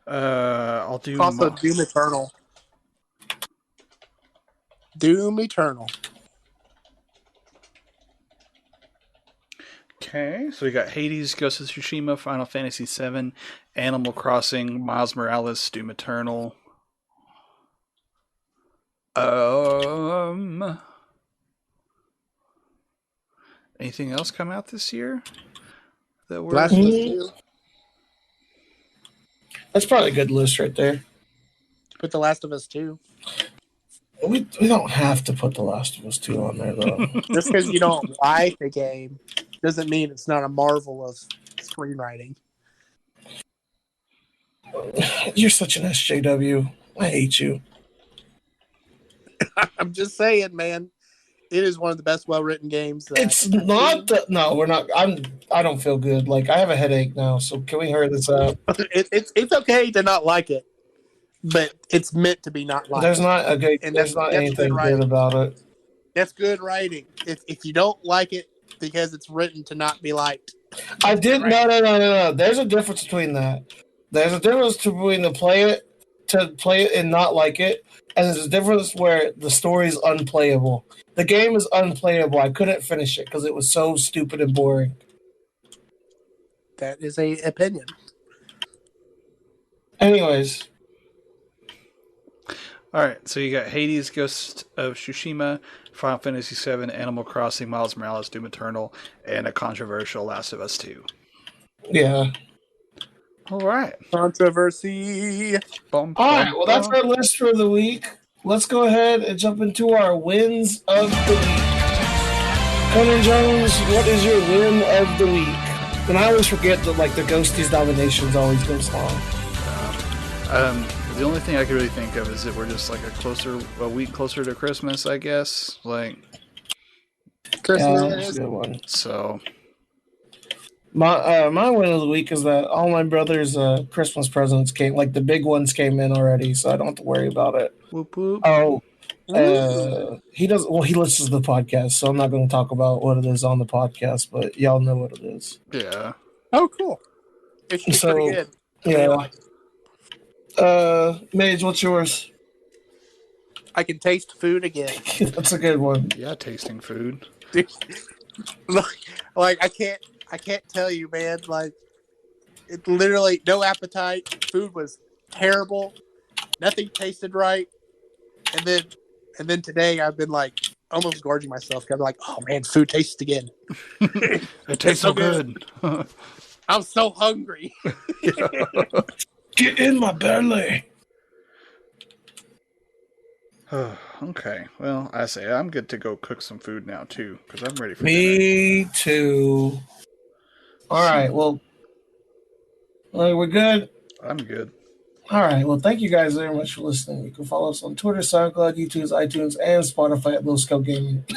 I'll do also Doom Eternal. Doom Eternal. Okay, so we got Hades, Ghost of Tsushima, Final Fantasy VII, Animal Crossing, Miles Morales, Doom Eternal. Anything else come out this year? That we're Last of Us 2. That's probably a good list right there. Put The Last of Us 2. We don't have to put The Last of Us 2 on there, though. Just because you don't like the game doesn't mean it's not a marvel of screenwriting. You're such an SJW. I hate you. I'm just saying, man. It is one of the best well-written games. It's not. No, we're not. I don't feel good. Like, I have a headache now. So can we hurry this up? It's okay to not like it, but it's meant to be not liked. There's not a good. And There's not anything good good about it. That's good writing. If you don't like it because it's written to not be liked. I did no. There's a difference between that. There's a difference between to play it and not like it, and there's a difference where the story is unplayable. The game is unplayable. I couldn't finish it because it was so stupid and boring. That is a opinion. Anyways. All right, so you got Hades, Ghost of Tsushima, Final Fantasy VII, Animal Crossing, Miles Morales, Doom Eternal, and a controversial Last of Us 2. Yeah. All right. Controversy. All right, well, that's our list for the week. Let's go ahead and jump into our wins of the week. Conan Jones, what is your win of the week? And I always forget that, like, the Ghosties nominations always goes long. The only thing I can really think of is that we're just like a week closer to Christmas, I guess. Like Christmas. Yeah, that's a good one. So my win of the week is that all my brother's Christmas presents came, like the big ones came in already, so I don't have to worry about it. whoop whoop. Oh, he does. Well, he listens to the podcast, so I'm not going to talk about what it is on the podcast, but y'all know what it is. Yeah. Oh, cool. It's pretty good. Yeah. Mage, what's yours? I can taste food again. That's a good one. Yeah, tasting food. like I can't tell you, man. Like, it literally no appetite. Food was terrible. Nothing tasted right. And then today I've been like almost gorging myself. I'm like, oh man, food tastes again. It tastes so good. I'm so hungry. Get in my belly. Okay. Well, I say I'm good to go cook some food now too, because I'm ready for Me dinner. too. All right. Well, we're good. I'm good. All right. Well, thank you guys very much for listening. You can follow us on Twitter, SoundCloud, YouTube, iTunes, and Spotify at lowscalegaming.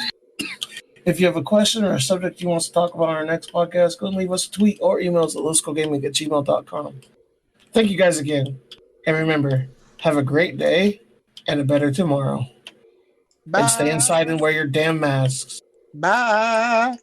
If you have a question or a subject you want us to talk about on our next podcast, go and leave us a tweet or email us at lowscalegaming@gmail.com. Thank you guys again. And remember, have a great day and a better tomorrow. Bye. And stay inside and wear your damn masks. Bye.